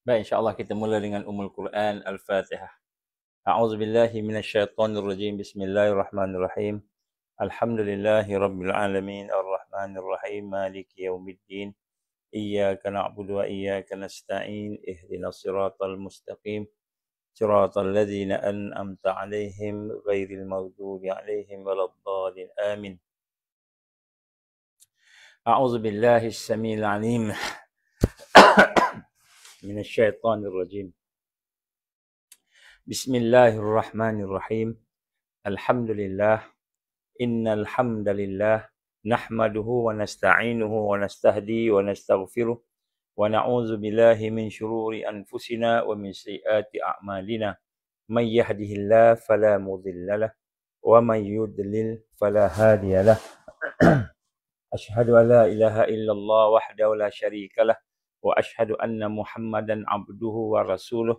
Baik, insya-Allah kita mula dengan Ummul Quran Al-Fatihah. A'udzu billahi minasyaitonir rajim. Bismillahirrahmanirrahim. Alhamdulillahi rabbil alamin arrahmanir rahim maliki yaumiddin. Iyyaka na'budu wa iyyaka nasta'in. Ihdinas siratal mustaqim. Siratal ladzina an'amta 'alaihim ghairil maghdubi 'alaihim waladdallin. Amin. A'udzu billahi as-samiil 'alim minasyaitonir rajim. Bismillahirrahmanirrahim. Alhamdulillah. Innal hamdalillah nahmaduhu wa nasta'inuhu wa nastahdi wa nastaghfiruh wa na'udzu billahi min shururi anfusina wa min sayyiati a'malina. May yahdihillahu fala mudhillalah wa may yudlil fala hadiyalah. Asyhadu an la ilaha illallah wahdahu la syarikalah wa asyhadu anna Muhammadan abduhu wa rasuluh.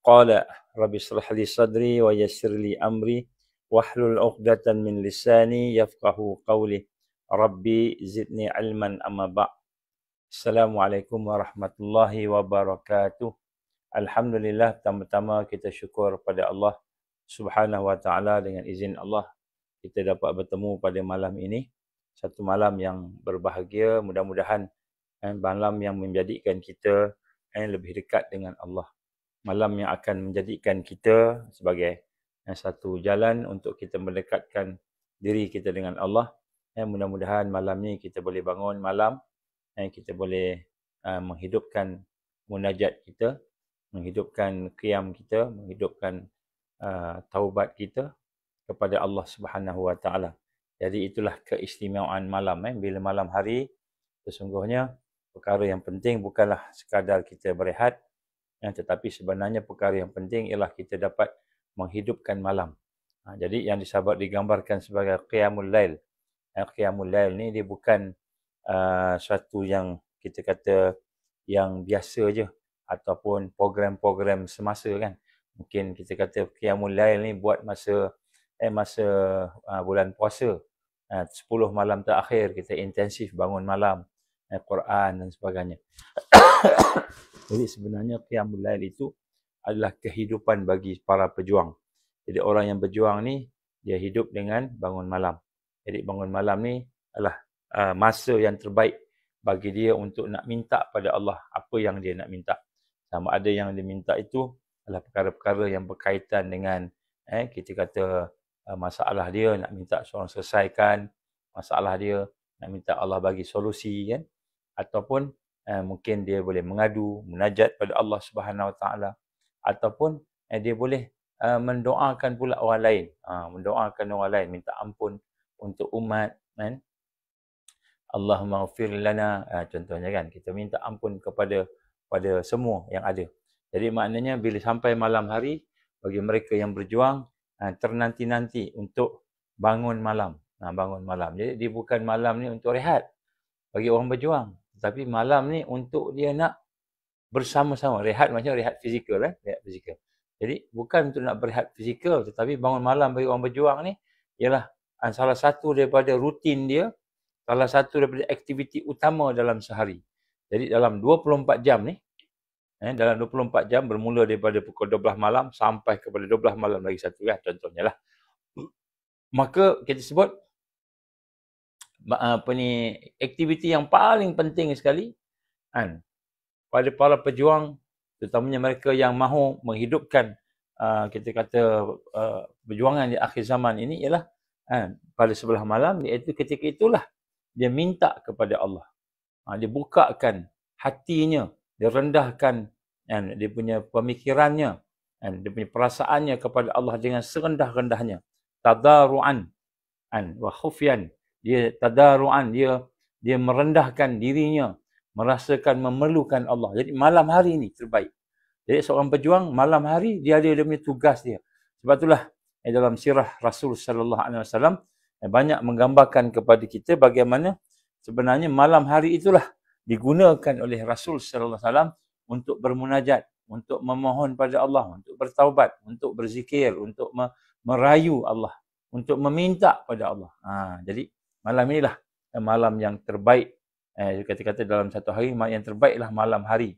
Qala rabbi shrah li sadri wa yassir li amri wahlul 'uqdatan min lisani yafqahu qawli. Rabbi zidni ilman amma ba'. Assalamualaikum warahmatullahi wabarakatuh. Alhamdulillah, pertama-tama kita syukur pada Allah Subhanahu wa taala. Dengan izin Allah kita dapat bertemu pada malam ini. Satu malam yang berbahagia, mudah-mudahan malam yang menjadikan kita lebih dekat dengan Allah. Malam yang akan menjadikan kita sebagai satu jalan untuk kita mendekatkan diri kita dengan Allah. Mudah-mudahan malam ni kita boleh bangun malam, kita boleh menghidupkan munajat kita, menghidupkan qiyam kita, menghidupkan taubat kita kepada Allah Subhanahu Wa Taala. Jadi itulah keistimewaan malam. Bila malam hari, sesungguhnya perkara yang penting bukanlah sekadar kita berehat, tetapi sebenarnya perkara yang penting ialah kita dapat menghidupkan malam. Jadi yang digambarkan sebagai Qiyamul Lail. Qiyamul Lail ni dia bukan suatu yang kita kata yang biasa je ataupun program-program semasa kan. Mungkin kita kata Qiyamul Lail ni buat masa bulan puasa. 10 malam terakhir kita intensif bangun malam, Quran dan sebagainya. Jadi sebenarnya Qiyamul Lail itu adalah kehidupan bagi para pejuang. Jadi orang yang berjuang ni, dia hidup dengan bangun malam. Jadi bangun malam ni adalah masa yang terbaik bagi dia untuk nak minta pada Allah apa yang dia nak minta. Sama ada yang dia minta itu adalah perkara-perkara yang berkaitan dengan kita kata masalah dia, nak minta seorang selesaikan masalah dia, nak minta Allah bagi solusi kan, ataupun mungkin dia boleh mengadu, munajat pada Allah Subhanahu Wa Taala, ataupun dia boleh mendoakan pula orang lain, mendoakan orang lain, minta ampun untuk umat kan. Allahumma ighfir lana, contohnya kan, kita minta ampun kepada semua yang ada. Jadi maknanya bila sampai malam hari, bagi mereka yang berjuang ternanti-nanti untuk bangun malam. Bangun malam. Jadi dia bukan malam ni untuk rehat bagi orang berjuang, tapi malam ni untuk dia nak bersama-sama. Rehat macam rehat fizikal, rehat fizikal. Jadi bukan untuk nak berehat fizikal, tetapi bangun malam bagi orang berjuang ni ialah salah satu daripada rutin dia, salah satu daripada aktiviti utama dalam sehari. Jadi dalam 24 jam ni, dalam 24 jam bermula daripada pukul 12 malam sampai kepada 12 malam lagi satu kan, contohnya lah. Maka kita sebut aktiviti yang paling penting sekali pada para pejuang, terutamanya mereka yang mahu menghidupkan kita kata perjuangan di akhir zaman ini ialah pada sebelah malam, iaitu ketika itulah dia minta kepada Allah. Dia bukakan hatinya, dia rendahkan dia punya pemikirannya, dia punya perasaannya kepada Allah dengan serendah-rendahnya. Tadaru'an wa khufyan. Dia tadaru'an, dia merendahkan dirinya, merasakan memerlukan Allah. Jadi malam hari ini terbaik. Jadi seorang pejuang malam hari dia ada dia punya tugas dia. Sebab itulah dalam sirah Rasul sallallahu alaihi wasallam banyak menggambarkan kepada kita bagaimana sebenarnya malam hari itulah digunakan oleh Rasul sallallahu alaihi wasallam untuk bermunajat, untuk memohon pada Allah, untuk bertaubat, untuk berzikir, untuk merayu Allah, untuk meminta pada Allah. Jadi malam inilah malam yang terbaik. Kata-kata dalam satu hari yang terbaiklah malam hari.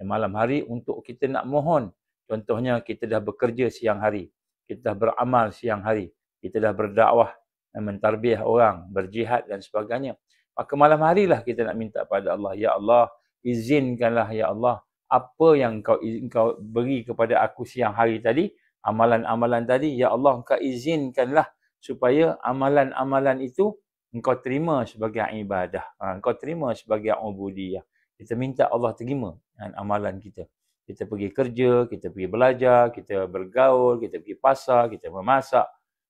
Malam hari untuk kita nak mohon. Contohnya kita dah bekerja siang hari, kita dah beramal siang hari, kita dah berdakwah, mentarbiah orang, berjihad dan sebagainya. Maka malam harilah kita nak minta pada Allah, ya Allah, izinkanlah ya Allah apa yang kau beri kepada aku siang hari tadi, amalan-amalan tadi, ya Allah engkau izinkanlah supaya amalan-amalan itu engkau terima sebagai ibadah, engkau terima sebagai ubudiyah. Kita minta Allah terima amalan kita. Kita pergi kerja, kita pergi belajar, kita bergaul, kita pergi pasar, kita memasak,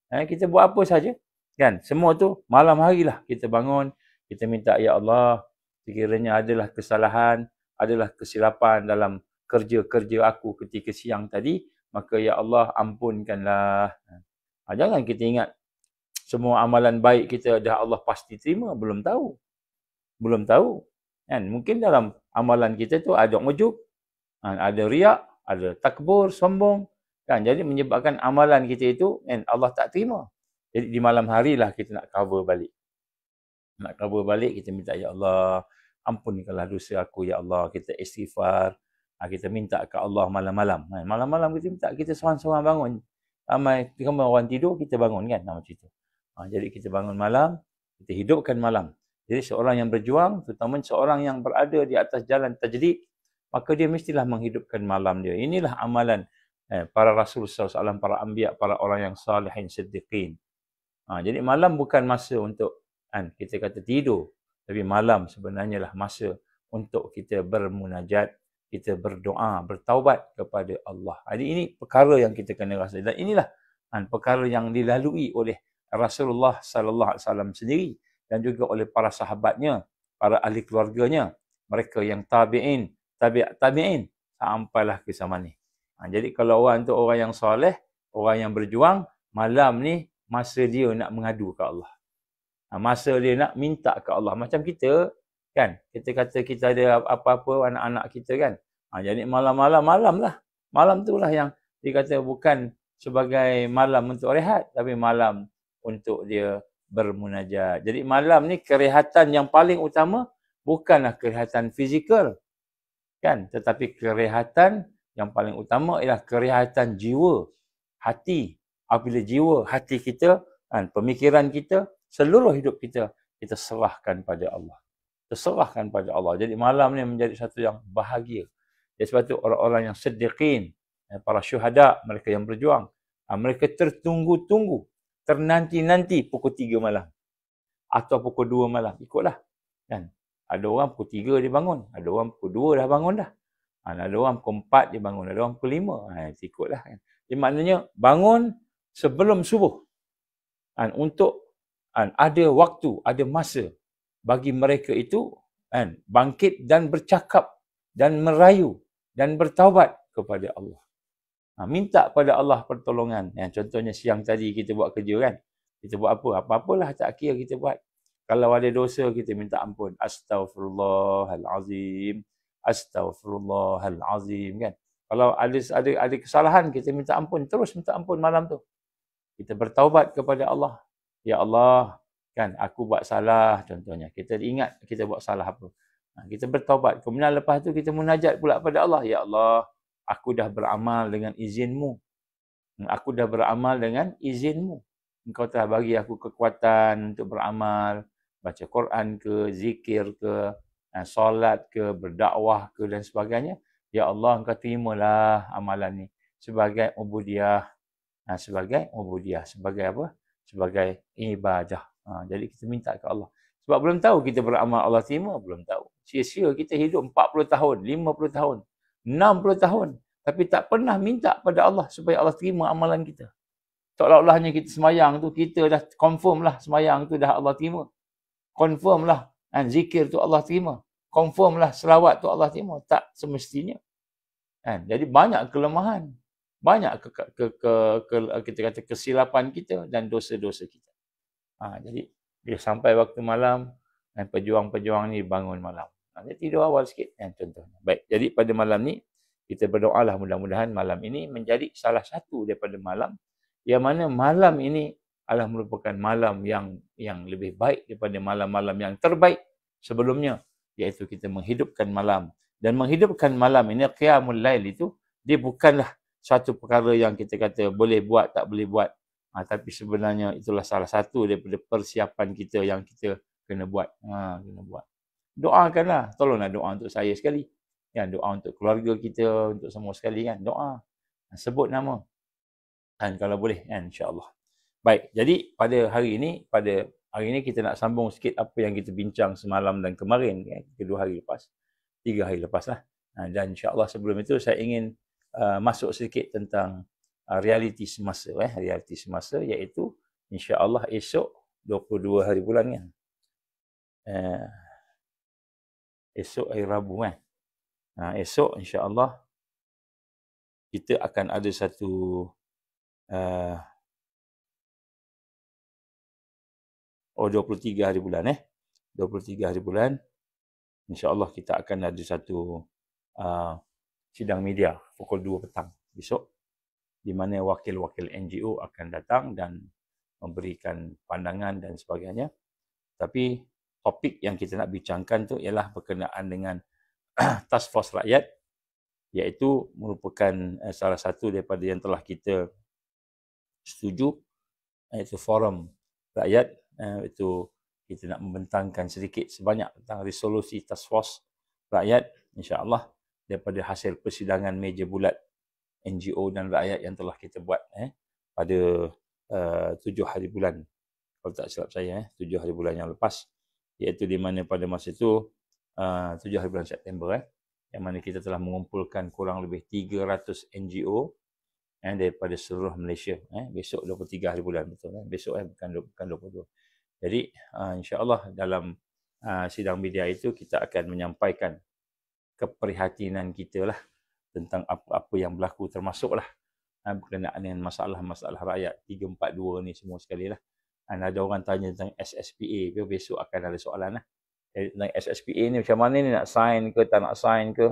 kita buat apa saja, kan? Semua tu malam harilah kita bangun, kita minta, ya Allah, sekiranya adalah kesalahan, adalah kesilapan dalam kerja-kerja aku ketika siang tadi, maka ya Allah ampunkanlah. Jangan kita ingat semua amalan baik kita dah Allah pasti terima, belum tahu. Belum tahu. Kan? Mungkin dalam amalan kita tu ada ujub, ada riak, ada takbur, sombong. Kan? Jadi menyebabkan amalan kita itu Allah tak terima. Jadi di malam harilah kita nak cover balik. Nak cover balik, kita minta, ya Allah, ampunkanlah dosa aku, ya Allah. Kita istighfar. Kita minta ke Allah malam-malam. Malam-malam kita minta, kita seorang-seorang bangun. Ramai orang tidur, kita bangun kan. Macam itu. Jadi kita bangun malam, kita hidupkan malam. Jadi seorang yang berjuang, terutama seorang yang berada di atas jalan tajdid, maka dia mestilah menghidupkan malam dia. Inilah amalan para Rasul SAW, para anbiya, para orang yang salihin, siddiqin. Jadi malam bukan masa untuk kita kata tidur, tapi malam sebenarnya lah masa untuk kita bermunajat, kita berdoa, bertaubat kepada Allah. Jadi ini perkara yang kita kena rasa. Dan inilah perkara yang dilalui oleh Rasulullah SAW sendiri dan juga oleh para sahabatnya, para ahli keluarganya, mereka yang tabi'in, tabi'in sampailah ke zaman ni. Jadi kalau orang tu orang yang soleh, orang yang berjuang, malam ni masa dia nak mengadu ke Allah. Masa dia nak minta ke Allah. Macam kita, kan? Kita kata kita ada apa-apa anak-anak kita kan. Jadi malam lah. Malam tu lah yang dikata bukan sebagai malam untuk rehat, tapi malam untuk dia bermunajat. Jadi malam ni kerehatan yang paling utama bukanlah kerehatan fizikal, kan? Tetapi kerehatan yang paling utama ialah kerehatan jiwa, hati. Apabila jiwa, hati kita, pemikiran kita, seluruh hidup kita, kita serahkan pada Allah. Terserahkan pada Allah. Jadi malam ni menjadi satu yang bahagia. Jadi sebab tu orang-orang yang siddiqin, para syuhada, mereka yang berjuang, mereka tertunggu-tunggu, ternanti-nanti pukul 3 malam. Atau pukul 2 malam. Ikutlah. Kan? Ada orang pukul 3 dia bangun. Ada orang pukul 2 dah bangun dah. Ada orang pukul 4 dia bangun. Ada orang pukul 5. Ikutlah. Kan? Jadi maknanya bangun sebelum subuh. Untuk ada waktu, ada masa bagi mereka itu bangkit dan bercakap dan merayu dan bertaubat kepada Allah. Minta pada Allah pertolongan. Contohnya siang tadi kita buat kerja kan. Kita buat apa? Apa-apalah tak kira kita buat. Kalau ada dosa kita minta ampun. Astaghfirullahalazim. Astaghfirullahalazim kan. Kalau ada kesalahan kita minta ampun. Terus minta ampun malam tu. Kita bertaubat kepada Allah. Ya Allah, kan aku buat salah contohnya. Kita ingat kita buat salah apa. Kita bertaubat. Kemudian lepas tu kita munajat pula pada Allah. Ya Allah, aku dah beramal dengan izin-Mu. Aku dah beramal dengan izin-Mu. Engkau telah bagi aku kekuatan untuk beramal. Baca Quran ke, zikir ke, solat ke, berdakwah ke dan sebagainya. Ya Allah, Engkau terimalah amalan ni. Sebagai ubudiyah. Sebagai ubudiyah. Sebagai apa? Sebagai ibadah. Jadi kita minta ke Allah. Sebab belum tahu kita beramal Allah terima, belum tahu. Sia-sia kita hidup 40 tahun, 50 tahun, 60 tahun. Tapi tak pernah minta pada Allah supaya Allah terima amalan kita. Seolah-olahnya kita semayang tu, kita dah confirm lah semayang tu dah Allah terima. Confirm lah zikir tu Allah terima. Confirm lah selawat tu Allah terima. Tak semestinya. Jadi banyak kelemahan. Banyak kita kata kesilapan kita dan dosa-dosa kita. Jadi bila sampai waktu malam, pejuang-pejuang ni bangun malam. Dia tidur awal sikit contohnya. Baik, jadi pada malam ni kita berdoalah mudah-mudahan malam ini menjadi salah satu daripada malam yang mana malam ini adalah merupakan malam yang lebih baik daripada malam-malam yang terbaik sebelumnya, iaitu kita menghidupkan malam Dan menghidupkan malam ini, qiyamul lail itu, dia bukanlah satu perkara yang kita kata boleh buat, tak boleh buat. Tapi sebenarnya itulah salah satu daripada persiapan kita yang kita kena buat. Kena buat. Doakanlah, tolonglah doa untuk saya sekali. Ya, doa untuk keluarga kita, untuk semua sekali kan. Doa. Sebut nama. Dan kalau boleh kan, insya-Allah. Baik, jadi pada hari ini kita nak sambung sikit apa yang kita bincang semalam dan kemarin, kan? 2 hari lepas. 3 hari lepas lah. Dan insya-Allah sebelum itu saya ingin masuk sedikit tentang realiti semasa. Realiti semasa iaitu insya-Allah esok 22 hari bulan kan. Esok hari Rabu kan. Esok insya-Allah kita akan ada satu 23 hari bulan 23 hari bulan. InsyaAllah kita akan ada satu sidang media pukul 2 petang besok, di mana wakil-wakil NGO akan datang dan memberikan pandangan dan sebagainya. Tapi topik yang kita nak bincangkan tu ialah berkenaan dengan Task Force Rakyat, iaitu merupakan salah satu daripada yang telah kita setuju, iaitu Forum Rakyat. Itu kita nak membentangkan sedikit sebanyak tentang resolusi Task Force Rakyat, insya-Allah, daripada hasil persidangan meja bulat NGO dan rakyat yang telah kita buat pada 7 hari bulan, kalau tak silap saya 7 hari bulan yang lepas, iaitu di mana pada masa itu 7 hari bulan September yang mana kita telah mengumpulkan kurang lebih 300 NGO daripada seluruh Malaysia. Besok 23 hari bulan, betul kan? Besok bukan 22. Jadi insya-Allah dalam sidang media itu kita akan menyampaikan keprihatinan kita lah tentang apa-apa yang berlaku, termasuklah berkenaan dengan masalah-masalah rakyat 342 ni semua sekali lah. Ada orang tanya tentang SSPA, besok akan ada soalan lah. Tentang SSPA ni macam mana ni, nak sign ke tak nak sign ke.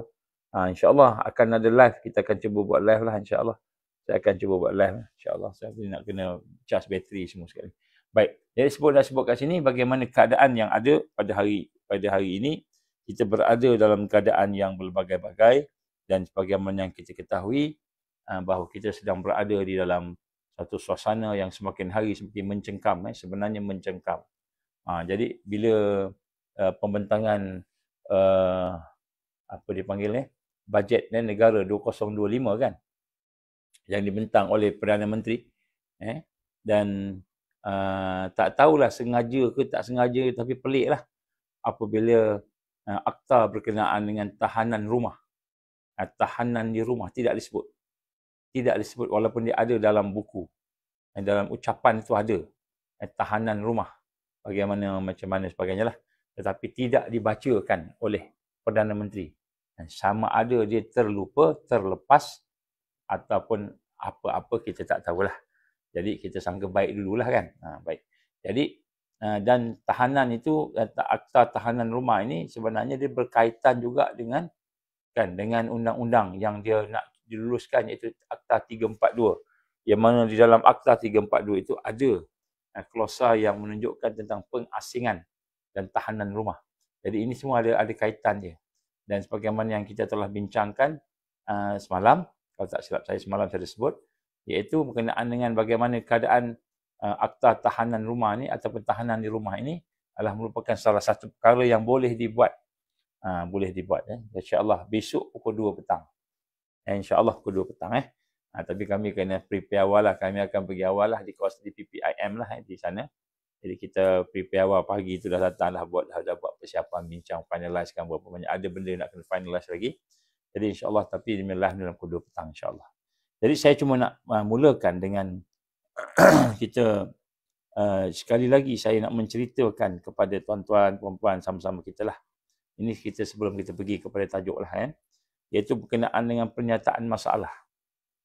InsyaAllah akan ada live, kita akan cuba buat live lah insyaAllah. Saya akan cuba buat live insyaAllah. Saya nak kena charge bateri semua sekali. Baik, jadi sebut kat sini bagaimana keadaan yang ada pada hari ini. Kita berada dalam keadaan yang berbagai-bagai, dan sebagaimana yang kita ketahui bahawa kita sedang berada di dalam satu suasana yang semakin hari semakin mencengkam, sebenarnya mencengkam. Jadi bila pembentangan apa dipanggil bajet negara 2025 kan, yang dibentang oleh Perdana Menteri, dan tak tahulah sengaja ke tak sengaja, tapi peliklah apabila akta berkenaan dengan tahanan rumah, tahanan di rumah tidak disebut walaupun dia ada dalam buku, dalam ucapan itu ada tahanan rumah bagaimana macam mana sebagainya lah, tetapi tidak dibacakan oleh Perdana Menteri. Sama ada dia terlupa, terlepas, ataupun apa-apa kita tak tahulah. Jadi kita sangka baik dululah kan. Baik. Jadi dan tahanan itu, akta tahanan rumah ini sebenarnya dia berkaitan juga dengan undang-undang yang dia nak diluluskan, iaitu Akta 342. Yang mana di dalam Akta 342 itu ada klausa yang menunjukkan tentang pengasingan dan tahanan rumah. Jadi ini semua ada kaitan dia. Dan sebagaimana yang kita telah bincangkan semalam, kalau tak silap saya semalam saya sebut, iaitu berkenaan dengan bagaimana keadaan akta tahanan rumah ni ataupun tahanan di rumah ini adalah merupakan salah satu perkara yang boleh dibuat. InsyaAllah besok pukul 2 petang. InsyaAllah pukul 2 petang. Tapi kami kena prepare awal lah. Kami akan pergi awal lah di kawasan di PPIM lah di sana. Jadi kita prepare awal pagi tu dah datang, dah buat persiapan, bincang, finalizekan berapa banyak. Ada benda nak kena finalize lagi. Jadi insyaAllah, tapi live dalam pukul 2 petang insyaAllah. Jadi saya cuma nak mulakan dengan kita sekali lagi saya nak menceritakan kepada tuan-tuan, puan-puan sama-sama kita lah. Ini kita sebelum kita pergi kepada tajuk lah iaitu berkenaan dengan pernyataan masalah.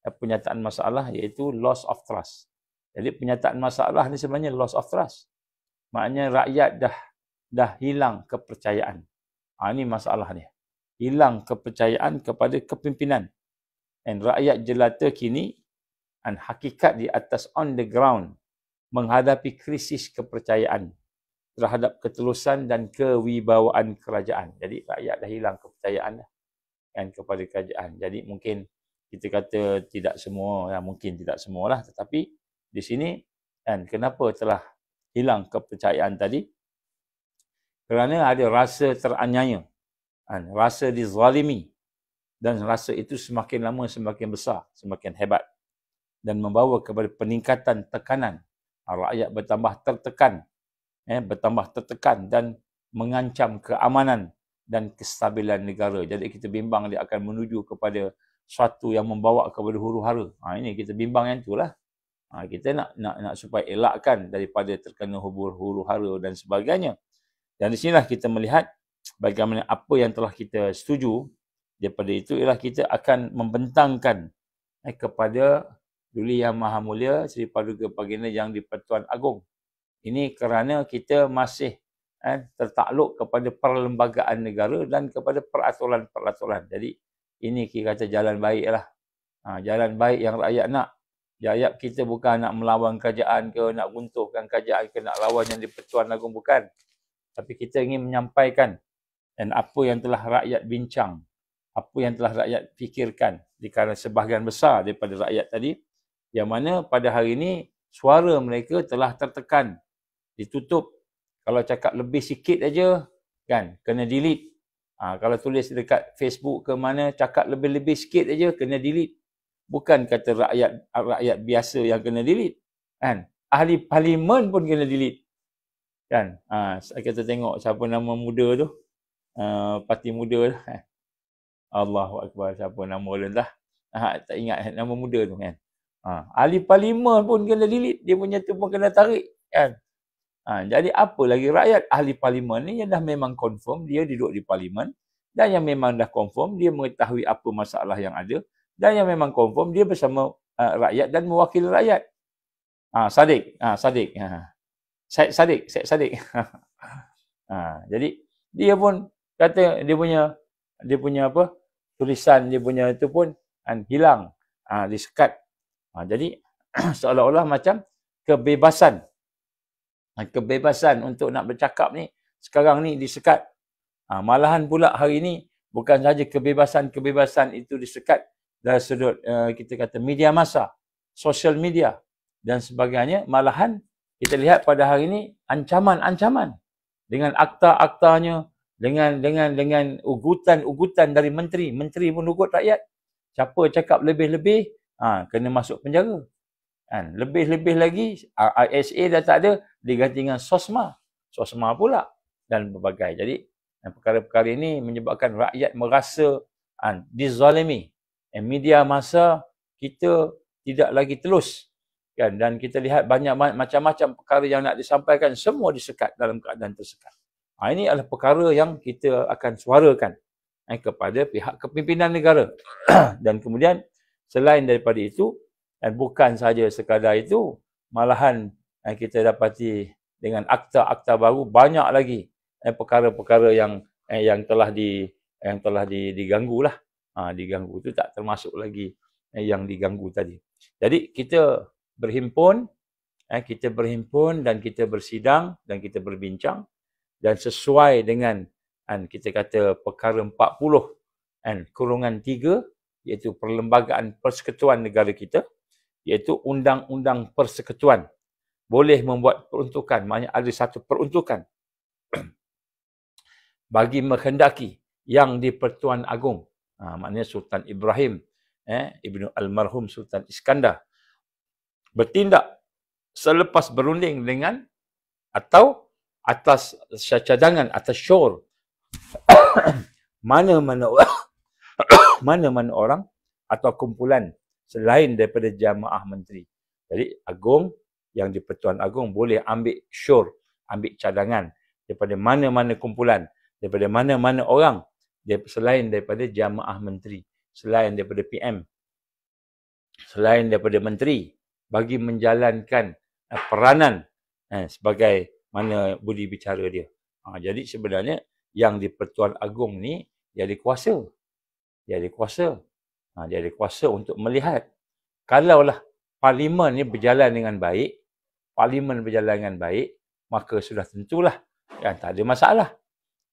Pernyataan masalah iaitu loss of trust. Jadi pernyataan masalah ni sebenarnya loss of trust. Maknanya rakyat dah hilang kepercayaan. Ini masalah ni. Hilang kepercayaan kepada kepimpinan. Dan rakyat jelata kini hakikat di atas on the ground menghadapi krisis kepercayaan terhadap ketelusan dan kewibawaan kerajaan. Jadi rakyat dah hilang kepercayaan. kan kepada kerajaan. Jadi mungkin kita kata tidak semua, ya mungkin tidak semualah, tetapi di sini kan kenapa telah hilang kepercayaan tadi? Kerana ada rasa teraniaya, kan, rasa dizalimi, dan rasa itu semakin lama semakin besar, semakin hebat dan membawa kepada peningkatan tekanan. Rakyat bertambah tertekan dan mengancam keamanan dan kestabilan negara. Jadi kita bimbang dia akan menuju kepada suatu yang membawa kepada huru-hara. Ini kita bimbang yang itulah. Kita nak supaya elakkan daripada terkena huru-hara dan sebagainya. Dan di sinilah kita melihat bagaimana apa yang telah kita setuju. Daripada itu ialah kita akan membentangkan kepada Duli Yang Maha Mulia Seri Paduka Baginda Yang di-Pertuan Agong. Ini kerana kita masih tertakluk kepada perlembagaan negara dan kepada peraturan-peraturan. Jadi ini kita kata jalan baik lah. Jalan baik yang rakyat nak. Rakyat kita bukan nak melawan kerajaan ke, nak runtuhkan kerajaan ke, nak lawan yang di-Pertuan Agong, bukan. Tapi kita ingin menyampaikan dan apa yang telah rakyat bincang, apa yang telah rakyat fikirkan, kerana sebahagian besar daripada rakyat tadi, yang mana pada hari ini suara mereka telah tertekan, ditutup. Kalau cakap lebih sikit aja, kan, kena delete. Kalau tulis dekat Facebook ke mana, cakap lebih-lebih sikit aja, kena delete. Bukan kata rakyat biasa yang kena delete, kan. Ahli parlimen pun kena delete, kan. Kita tengok siapa nama muda tu, parti muda lah. Allahu Akbar, siapa nama dia lah. Tak ingat nama muda tu, kan. Ahli parlimen pun kena delete, dia punya tu pun kena tarik, kan. Jadi apa lagi rakyat? Ahli parlimen ni yang dah memang confirm dia duduk di parlimen, dan yang memang dah confirm dia mengetahui apa masalah yang ada, dan yang memang confirm dia bersama rakyat dan mewakili rakyat. Sadiq. Syed Sadiq. Jadi dia pun kata dia punya apa? Tulisan dia punya itu pun hilang, disekat. Jadi seolah-olah macam kebebasan untuk nak bercakap ni sekarang ni disekat. Malahan pula hari ini bukan sahaja kebebasan itu disekat dari sudut kita kata media massa, social media dan sebagainya, malahan kita lihat pada hari ini ancaman-ancaman dengan akta-aktanya, dengan ugutan dari menteri pun ugut rakyat. Siapa cakap lebih-lebih, kena masuk penjara. Lebih-lebih lagi, ISA dah tak ada, diganti dengan SOSMA pula dan berbagai. Jadi perkara-perkara ini menyebabkan rakyat merasa dizalimi. Media massa kita tidak lagi telus, kan, dan kita lihat banyak macam-macam perkara yang nak disampaikan, semua disekat dalam keadaan tersekat. Ini adalah perkara yang kita akan suarakan kepada pihak kepimpinan negara. Dan kemudian selain daripada itu, dan bukan sahaja sekadar itu, malahan kita dapati dengan akta-akta baru banyak lagi perkara-perkara yang telah diganggu lah. Diganggu itu tak termasuk lagi yang diganggu tadi. Jadi kita berhimpun dan kita bersidang dan kita berbincang, dan sesuai dengan kita kata perkara 40 kurungan 3, iaitu Perlembagaan Persekutuan Negara kita, iaitu Undang-Undang Persekutuan, boleh membuat peruntukan, maknanya ada satu peruntukan bagi menghendaki yang di-Pertuan Agong, maknanya Sultan Ibrahim Ibnu Almarhum Sultan Iskandar bertindak selepas berunding dengan atau atas cadangan, atas syur mana-mana orang atau kumpulan selain daripada jamaah menteri. Jadi Agong, yang di-Pertuan Agong boleh ambil syur, ambil cadangan daripada mana-mana kumpulan, daripada mana-mana orang, selain daripada jamaah menteri, selain daripada PM, selain daripada menteri, bagi menjalankan peranan sebagai mana budi bicara dia. Jadi sebenarnya yang di-Pertuan Agong ni dia ada kuasa. Dia ada kuasa untuk melihat. Kalaulah parlimen ni berjalan dengan baik, maka sudah tentulah tak ada masalah.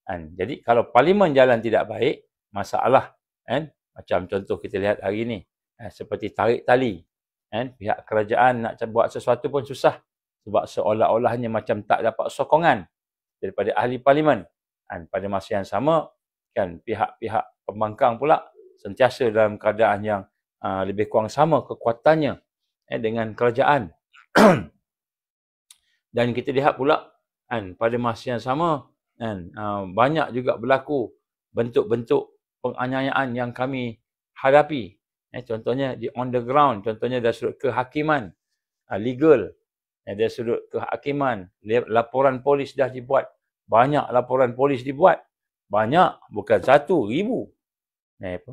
Jadi kalau parlimen jalan tidak baik, masalah Kan? Macam contoh kita lihat hari ni, seperti tarik tali. Kan? Pihak kerajaan nak buat sesuatu pun susah sebab seolah-olahnya macam tak dapat sokongan daripada ahli parlimen. Dan pada masa yang sama, kan, pihak-pihak pembangkang pula sentiasa dalam keadaan yang lebih kurang sama kekuatannya dengan kerajaan. Dan kita lihat pula, kan, pada masa yang sama, kan, banyak juga berlaku bentuk-bentuk penganiayaan yang kami hadapi. Contohnya di on the ground, contohnya dari sudut kehakiman, legal, dari sudut kehakiman, laporan polis dah dibuat. Banyak laporan polis dibuat. Banyak, bukan 1,000. Apa?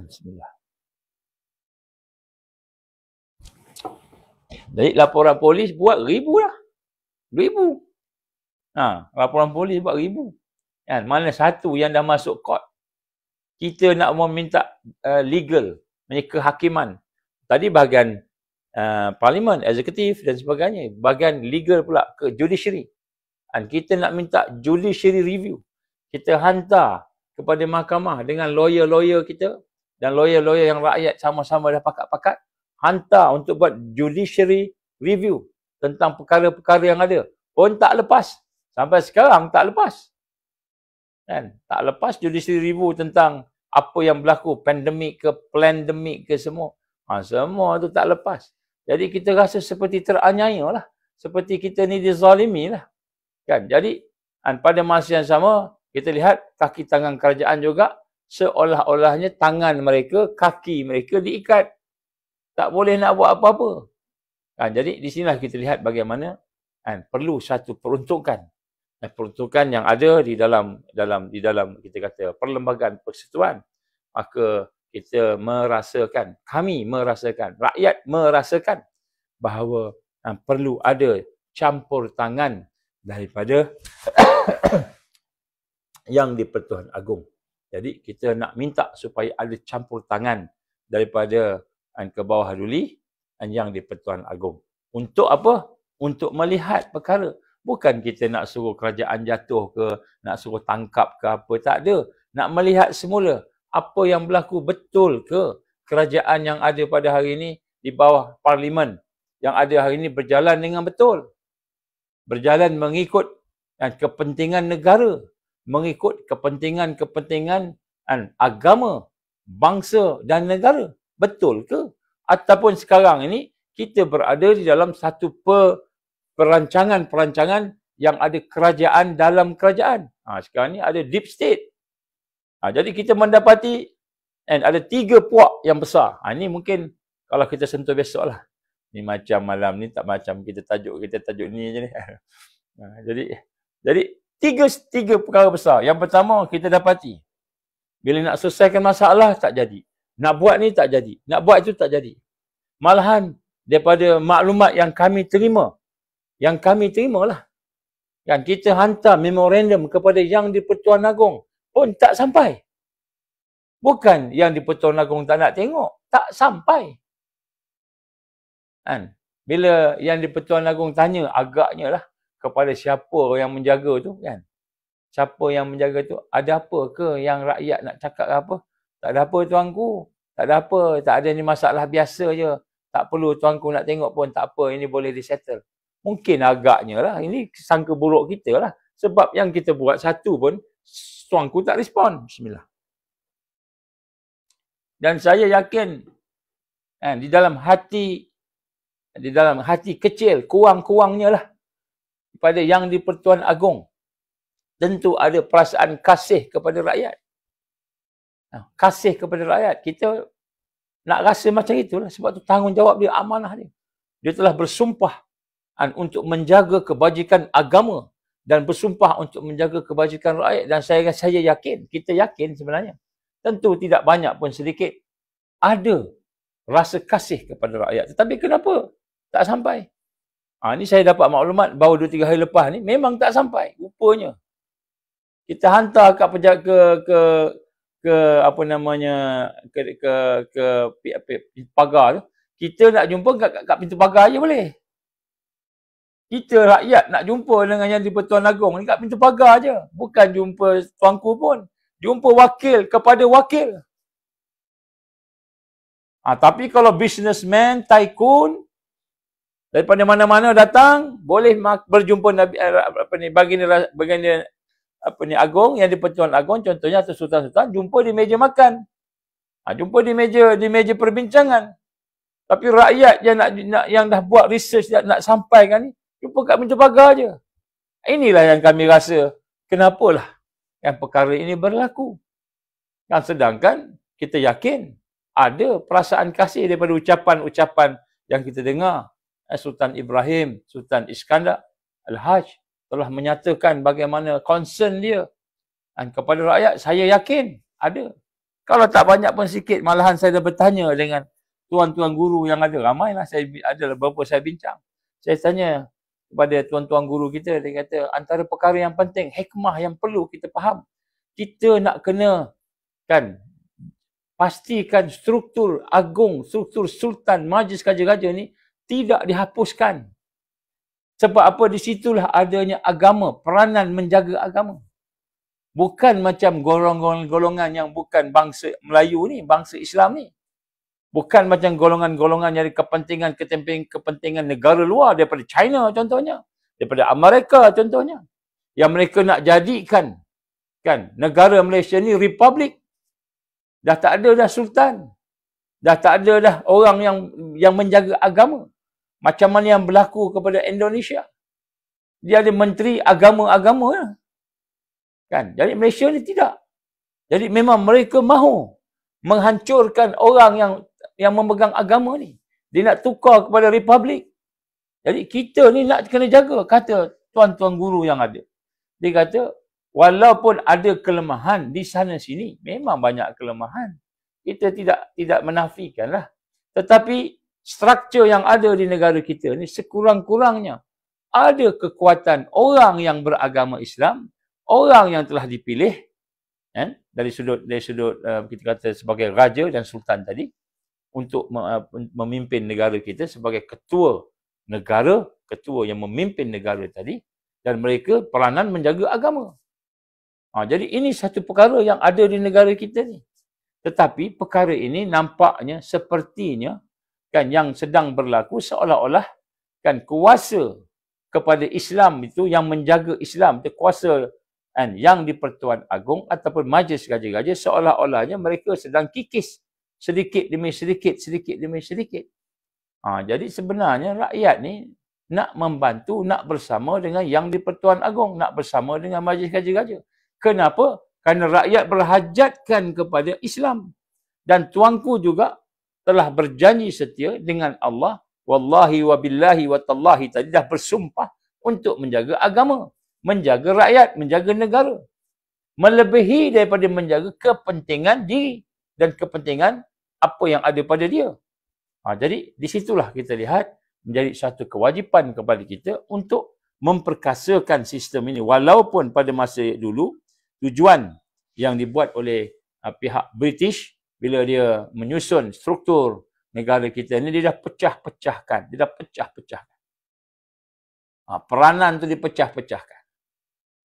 Bismillah. Jadi laporan polis buat 1,000 lah. 1,000. Laporan polis buat 1,000. Kan? Mana satu yang dah masuk court. Kita nak meminta legal, kehakiman. Tadi bahagian parlimen, eksekutif dan sebagainya. Bahagian legal pula ke judiciary. Dan kita nak minta judiciary review. Kita hantar kepada mahkamah dengan lawyer-lawyer kita dan lawyer-lawyer yang rakyat sama-sama dah pakat-pakat. Hantar untuk buat judiciary review tentang perkara-perkara yang ada. Pun tak lepas. Sampai sekarang tak lepas. Kan? Tak lepas judiciary review tentang apa yang berlaku. Pandemik ke, plandemik ke semua. Semua tu tak lepas. Jadi kita rasa seperti teraniaya lah. Seperti kita ni dizalimi lah. Kan? Jadi pada masa yang sama, kita lihat kaki tangan kerajaan juga seolah-olahnya tangan mereka, kaki mereka diikat. Tak boleh nak buat apa-apa. Jadi di sinilah kita lihat bagaimana perlu satu peruntukan. Peruntukan yang ada di dalam kita kata perlembagaan persekutuan. Maka kita merasakan, kami merasakan, rakyat merasakan bahawa perlu ada campur tangan daripada yang di-Pertuan Agong. Jadi kita nak minta supaya ada campur tangan daripada ke bawah duli yang di-Pertuan Agong. Untuk apa? Untuk melihat perkara. Bukan kita nak suruh kerajaan jatuh ke, nak suruh tangkap ke apa. Tak ada. Nak melihat semula apa yang berlaku, betul ke kerajaan yang ada pada hari ini di bawah parlimen yang ada hari ini berjalan dengan betul. Berjalan mengikut kepentingan negara. Mengikut kepentingan agama, bangsa dan negara. Betul ke? Ataupun sekarang ini kita berada di dalam satu perancangan yang ada kerajaan dalam kerajaan. Sekarang ni ada deep state. Jadi kita mendapati ada 3 puak yang besar. Ini mungkin kalau kita sentuh besok lah. Ni macam malam ni tak macam kita tajuk ni je ni. Jadi tiga perkara besar. Yang pertama kita dapati bila nak selesaikan masalah tak jadi. Nak buat ni tak jadi. Nak buat itu tak jadi. Malahan daripada maklumat yang kami terima. Yang kami terimalah. Kan kita hantar memorandum kepada yang di-Pertuan Agong pun tak sampai. Bukan yang di-Pertuan Agong tak nak tengok. Tak sampai. Kan? Bila yang di-Pertuan Agong tanya agaknya lah kepada siapa yang menjaga tu kan. Siapa yang menjaga tu. Ada apa ke yang rakyat nak cakap apa? Tak ada apa tuanku. Tak ada apa. Tak ada ni masalah biasa je. Tak perlu tuanku nak tengok pun tak apa. Ini boleh disettle. Mungkin agaknya lah. Ini sangka buruk kita lah. Sebab yang kita buat satu pun tuanku tak respon. Bismillah. Dan saya yakin di dalam hati kecil, kurang-kurangnya lah kepada yang di-Pertuan Agong. Tentu ada perasaan kasih kepada rakyat. Kasih kepada rakyat. Kita nak rasa macam itulah. Sebab tu tanggungjawab dia, amanah dia. Dia telah bersumpah untuk menjaga kebajikan agama dan bersumpah untuk menjaga kebajikan rakyat. Dan saya yakin, kita yakin sebenarnya. Tentu tidak banyak pun sedikit. Ada rasa kasih kepada rakyat. Tetapi kenapa tak sampai? Ni saya dapat maklumat baru 2-3 hari lepas ni. Memang tak sampai. Rupanya. Kita hantar kat ke apa namanya ke pagar tu, kita nak jumpa kat pintu pagar je boleh. Kita rakyat nak jumpa dengan Yang di-Pertuan Agong ni kat pintu pagar je. Bukan jumpa tuanku pun. Jumpa wakil kepada wakil. Tapi kalau businessman, tycoon, daripada mana-mana datang, boleh berjumpa baginda Agong, Yang di-Pertuan Agong, contohnya atau sultan-sultan, jumpa di meja makan. Jumpa di meja perbincangan. Tapi rakyat yang dah buat research, nak sampaikan ni, jumpa kat pintu pagar je. Inilah yang kami rasa, kenapalah yang perkara ini berlaku. Sedangkan kita yakin ada perasaan kasih daripada ucapan-ucapan yang kita dengar. Sultan Ibrahim, Sultan Iskandar Al-Hajj telah menyatakan bagaimana concern dia. Dan kepada rakyat, saya yakin ada. Kalau tak banyak pun sikit, malahan saya dah bertanya dengan tuan-tuan guru yang ada. Ramailah, ada beberapa saya bincang. Saya tanya kepada tuan-tuan guru kita, dia kata antara perkara yang penting, hikmah yang perlu kita faham. Kita nak kena pastikan struktur agung, struktur sultan, majlis raja-raja ni tidak dihapuskan. Sebab apa? Di situlah adanya agama, peranan menjaga agama. Bukan macam golongan-golongan yang bukan bangsa Melayu ni, bangsa Islam ni. Bukan macam golongan-golongan yang kepentingan negara luar, daripada China contohnya, daripada Amerika contohnya, yang mereka nak jadikan negara Malaysia ni republik. Dah tak ada dah sultan. Dah tak ada dah orang yang menjaga agama. Macam mana yang berlaku kepada Indonesia. Dia ada menteri agama-agama. Jadi Malaysia ni tidak. Jadi memang mereka mahu menghancurkan orang yang memegang agama ni. Dia nak tukar kepada republik. Jadi kita ni nak kena jaga, kata tuan-tuan guru yang ada. Dia kata, walaupun ada kelemahan di sana sini, memang banyak kelemahan. Kita tidak menafikanlah. Tetapi struktur yang ada di negara kita ni sekurang-kurangnya ada kekuatan orang yang beragama Islam, orang yang telah dipilih dari sudut kita kata sebagai raja dan sultan tadi, untuk memimpin negara kita sebagai ketua negara, ketua yang memimpin negara tadi, dan mereka peranan menjaga agama. Jadi ini satu perkara yang ada di negara kita ni. Tetapi perkara ini nampaknya sepertinya yang sedang berlaku seolah-olah kuasa kepada Islam itu, yang menjaga Islam itu, kuasa yang di-Pertuan Agong ataupun majlis raja-raja, seolah-olahnya mereka sedang kikis sedikit demi sedikit, sedikit demi sedikit. Jadi sebenarnya rakyat ni nak membantu, nak bersama dengan Yang di-Pertuan Agong, nak bersama dengan majlis raja-raja. Kenapa? Kerana rakyat berhajatkan kepada Islam. Dan tuanku juga telah berjanji setia dengan Allah, wallahi wa billahi wa tallahi, tadi dah bersumpah untuk menjaga agama, menjaga rakyat, menjaga negara. Melebihi daripada menjaga kepentingan diri dan kepentingan apa yang ada pada dia. Jadi disitulah kita lihat menjadi satu kewajipan kepada kita untuk memperkasakan sistem ini. Walaupun pada masa dulu tujuan yang dibuat oleh pihak British bila dia menyusun struktur negara kita ni, dia dah pecah-pecahkan. Dia dah pecah-pecahkan. Peranan tu dipecah-pecahkan.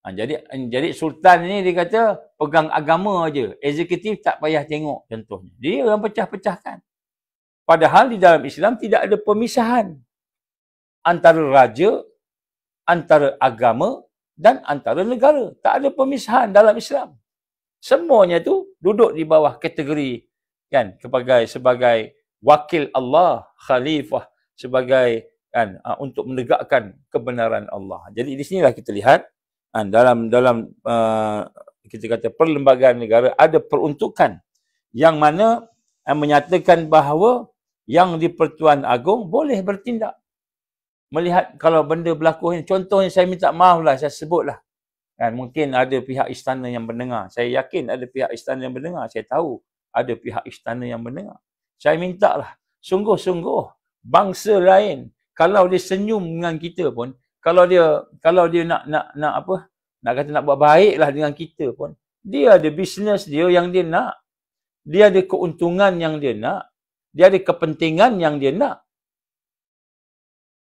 Jadi sultan ni dia kata pegang agama aja, eksekutif tak payah tengok contohnya. Dia yang pecah-pecahkan. Padahal di dalam Islam tidak ada pemisahan antara raja, antara agama dan antara negara. Tak ada pemisahan dalam Islam. Semuanya tu duduk di bawah kategori sebagai wakil Allah, khalifah, sebagai untuk menegakkan kebenaran Allah. Jadi di sinilah kita lihat dalam kita kata perlembagaan negara ada peruntukan yang mana menyatakan bahawa Yang di-Pertuan Agong boleh bertindak. Melihat kalau benda berlaku ini, contohnya saya minta maaf lah, saya sebutlah. Mungkin ada pihak istana yang mendengar. Saya yakin ada pihak istana yang mendengar. Saya tahu ada pihak istana yang mendengar. Saya minta lah, sungguh-sungguh bangsa lain, kalau dia senyum dengan kita pun, kalau dia nak buat baiklah dengan kita pun, dia ada bisnes dia yang dia nak. Dia ada keuntungan yang dia nak. Dia ada kepentingan yang dia nak.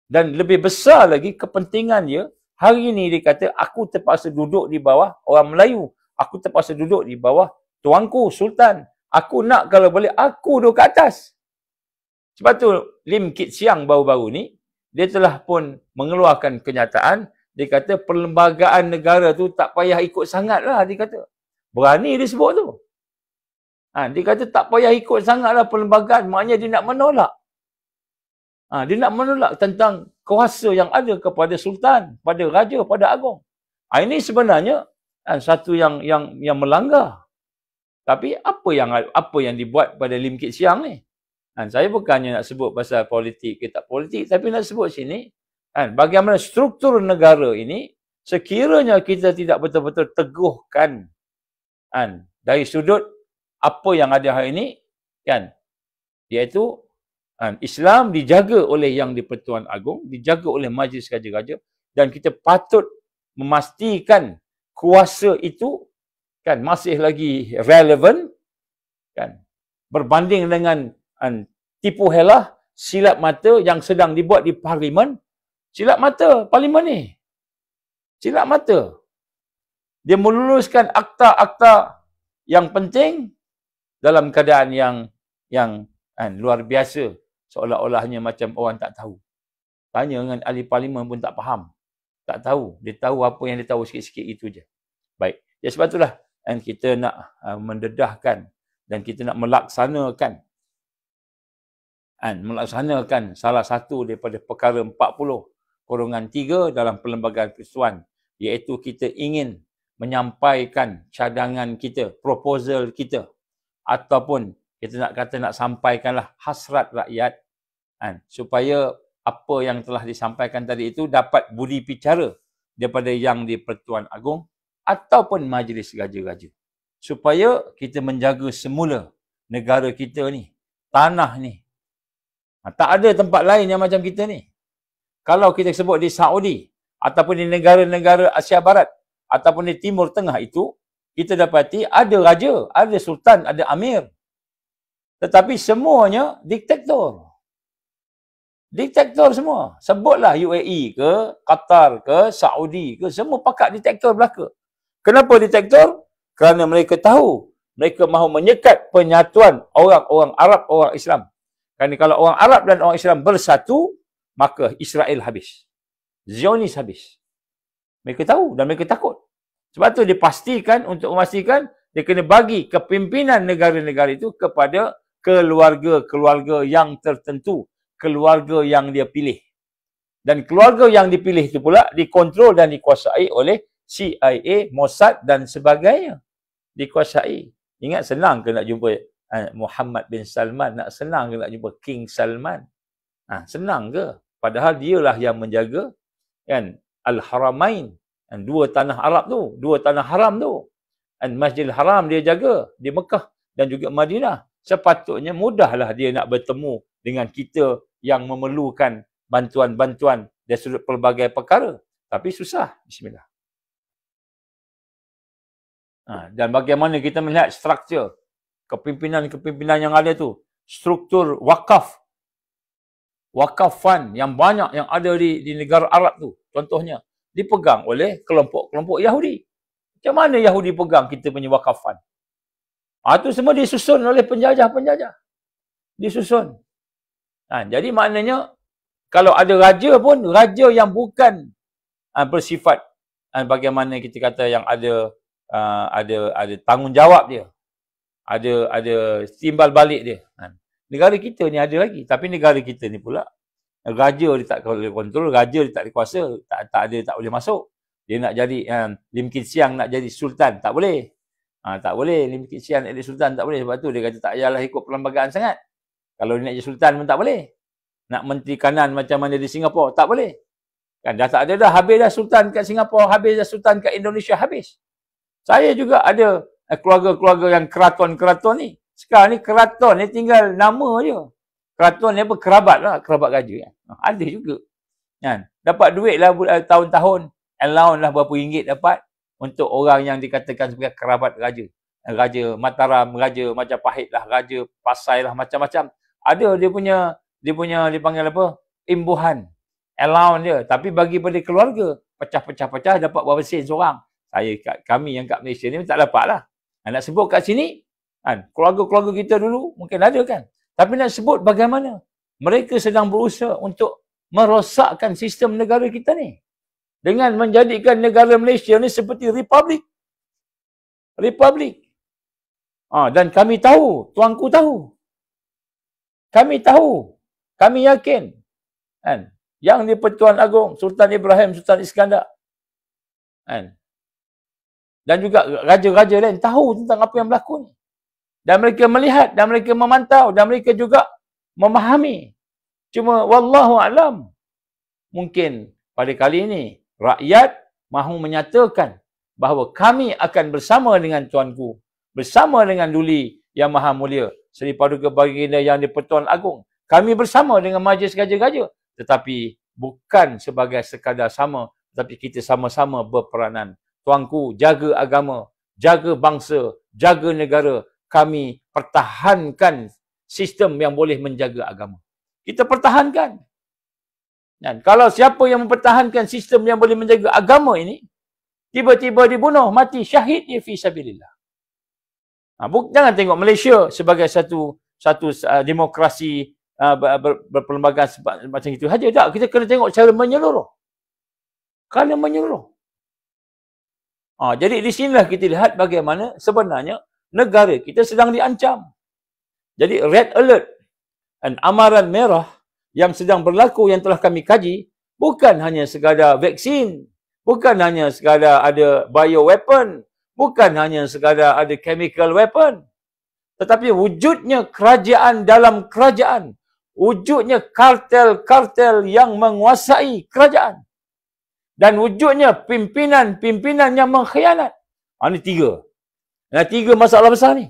Dan lebih besar lagi kepentingan dia, hari ini dia kata, aku terpaksa duduk di bawah orang Melayu. Aku terpaksa duduk di bawah tuanku, Sultan. Aku nak kalau boleh, aku duduk ke atas. Sebab tu Lim Kit Siang baru-baru ni, dia telah pun mengeluarkan kenyataan, dia kata perlembagaan negara tu tak payah ikut sangat lah, dia kata. Berani dia sebut tu. Dia kata tak payah ikut sangat lah perlembagaan, maknanya dia nak menolak. Dia nak menolak tentang kuasa yang ada kepada Sultan, pada Raja, pada Agong. Ini sebenarnya satu yang melanggar. Tapi apa yang dibuat pada Lim Kit Siang ni? Saya bukannya nak sebut pasal politik ke tak politik, tapi nak sebut sini, bagaimana struktur negara ini, sekiranya kita tidak betul-betul teguhkan dari sudut apa yang ada hari ini, iaitu Islam dijaga oleh Yang di-Pertuan Agong, dijaga oleh Majlis Raja-Raja, dan kita patut memastikan kuasa itu masih lagi relevan, berbanding dengan tipu helah, silap mata yang sedang dibuat di Parlimen. Silap mata Parlimen ni. Silap mata. Dia meluluskan akta-akta yang penting dalam keadaan yang luar biasa. Seolah-olahnya macam orang tak tahu. Tanya dengan ahli Parlimen pun tak faham. Tak tahu. Dia tahu apa yang dia tahu sikit-sikit itu je. Baik. Ya, sebab itulah kita nak mendedahkan dan kita nak melaksanakan salah satu daripada perkara 40/3 dalam Perlembagaan Persekutuan, iaitu kita ingin menyampaikan cadangan kita, proposal kita, ataupun kita nak sampaikanlah hasrat rakyat, supaya apa yang telah disampaikan tadi itu dapat budi bicara daripada Yang di-Pertuan Agong ataupun Majlis Raja-Raja, supaya kita menjaga semula negara kita ni, tanah ni. Tak ada tempat lain yang macam kita ni. Kalau kita sebut di Saudi ataupun di negara-negara Asia Barat ataupun di Timur Tengah itu, kita dapati ada raja, ada sultan, ada amir. Tetapi semuanya diktator. Diktator semua. Sebutlah UAE ke, Qatar ke, Saudi ke, semua pakat diktator belaka. Kenapa diktator? Kerana mereka tahu, mereka mahu menyekat penyatuan orang-orang Arab, orang Islam. Kerana kalau orang Arab dan orang Islam bersatu, maka Israel habis. Zionis habis. Mereka tahu dan mereka takut. Sebab tu dipastikan, untuk memastikan, dia kena bagi kepimpinan negara-negara itu kepada keluarga-keluarga yang tertentu, keluarga yang dia pilih. Dan keluarga yang dipilih itu pula dikontrol dan dikuasai oleh CIA, Mossad dan sebagainya. Dikuasai. Ingat, senang ke nak jumpa Muhammad bin Salman? Nak senang ke nak jumpa King Salman? Senang ke? Padahal dialah yang menjaga Al-Haramain, dua tanah Arab tu, dua tanah haram tu. Masjidil Haram dia jaga di Mekah dan juga Madinah. Sepatutnya mudahlah dia nak bertemu dengan kita yang memerlukan bantuan-bantuan dari sudut pelbagai perkara. Tapi susah. Bismillah. Dan bagaimana kita melihat struktur kepimpinan-kepimpinan yang ada tu. Struktur wakaf. Wakaf fund yang banyak yang ada di negara Arab tu. Contohnya, dipegang oleh kelompok-kelompok Yahudi. Macam mana Yahudi pegang kita punya wakaf fund? Itu semua disusun oleh penjajah-penjajah. Disusun. Jadi maknanya, kalau ada raja pun, raja yang bukan bersifat bagaimana kita kata yang ada tanggungjawab dia. Ada timbal balik dia. Negara kita ni ada lagi. Tapi negara kita ni pula, raja dia tak boleh kontrol, raja dia tak ada kuasa, tak boleh masuk. Dia nak jadi, Lim Kit Siang nak jadi sultan, tak boleh. Tak boleh, Lim Kit Siang nak jadi sultan, tak boleh. Sebab tu dia kata tak payahlah ikut perlembagaan sangat. Kalau dia nak jadi sultan pun tak boleh. Nak menteri kanan macam mana di Singapura, tak boleh. Kan dah tak ada dah, habis dah sultan kat Singapura, habis dah sultan kat Indonesia, habis. Saya juga ada keluarga-keluarga yang keraton-keraton ni. Sekarang ni keraton ni tinggal nama je. Keraton ni apa? Kerabat lah, kerabat raja. Ada juga. Dapat duit lah tahun-tahun, allowance lah berapa ringgit dapat untuk orang yang dikatakan sebagai kerabat raja. Raja Mataram, Raja Majapahit lah, Raja Pasai lah, macam-macam. Ada dia punya dipanggil apa? Imbuhan. allowance dia. Tapi bagi pada keluarga, pecah dapat berapa sen seorang. Kami yang kat Malaysia ni tak dapat lah. Nak sebut kat sini, kan, keluarga-keluarga kita dulu mungkin ada kan. Tapi nak sebut bagaimana mereka sedang berusaha untuk merosakkan sistem negara kita ni. Dengan menjadikan negara Malaysia ni seperti republik. Dan kami tahu, tuanku tahu. Kami tahu, kami yakin. Kan? Yang di-Pertuan Agong, Sultan Ibrahim, Sultan Iskandar. Kan? Dan juga raja-raja lain tahu tentang apa yang berlaku ni. Dan mereka melihat, dan mereka memantau, dan mereka juga memahami. Cuma wallahu alam, mungkin pada kali ini rakyat mahu menyatakan bahawa kami akan bersama dengan tuanku, bersama dengan Duli Yang Maha Mulia Seri Paduka Baginda Yang di-Pertuan Agong. Kami bersama dengan majlis raja-raja, tetapi bukan sebagai sekadar sama, tetapi kita sama-sama berperanan. Tuanku, jaga agama, jaga bangsa, jaga negara. Kami pertahankan sistem yang boleh menjaga agama. Kita pertahankan. Dan kalau siapa yang mempertahankan sistem yang boleh menjaga agama ini, tiba-tiba dibunuh, mati, syahid dia fi sabilillah. Jangan tengok Malaysia sebagai satu demokrasi berperlembagaan macam itu saja. Tak, kita kena tengok cara menyeluruh. Kerana menyeluruh. Jadi di sinilah kita lihat bagaimana sebenarnya negara kita sedang diancam. Jadi red alert dan amaran merah yang sedang berlaku yang telah kami kaji bukan hanya sekadar vaksin, bukan hanya sekadar ada bioweapon, bukan hanya sekadar ada chemical weapon, tetapi wujudnya kerajaan dalam kerajaan, wujudnya kartel-kartel yang menguasai kerajaan, dan wujudnya pimpinan-pimpinan yang mengkhianat. Ini tiga. Tiga masalah besar ni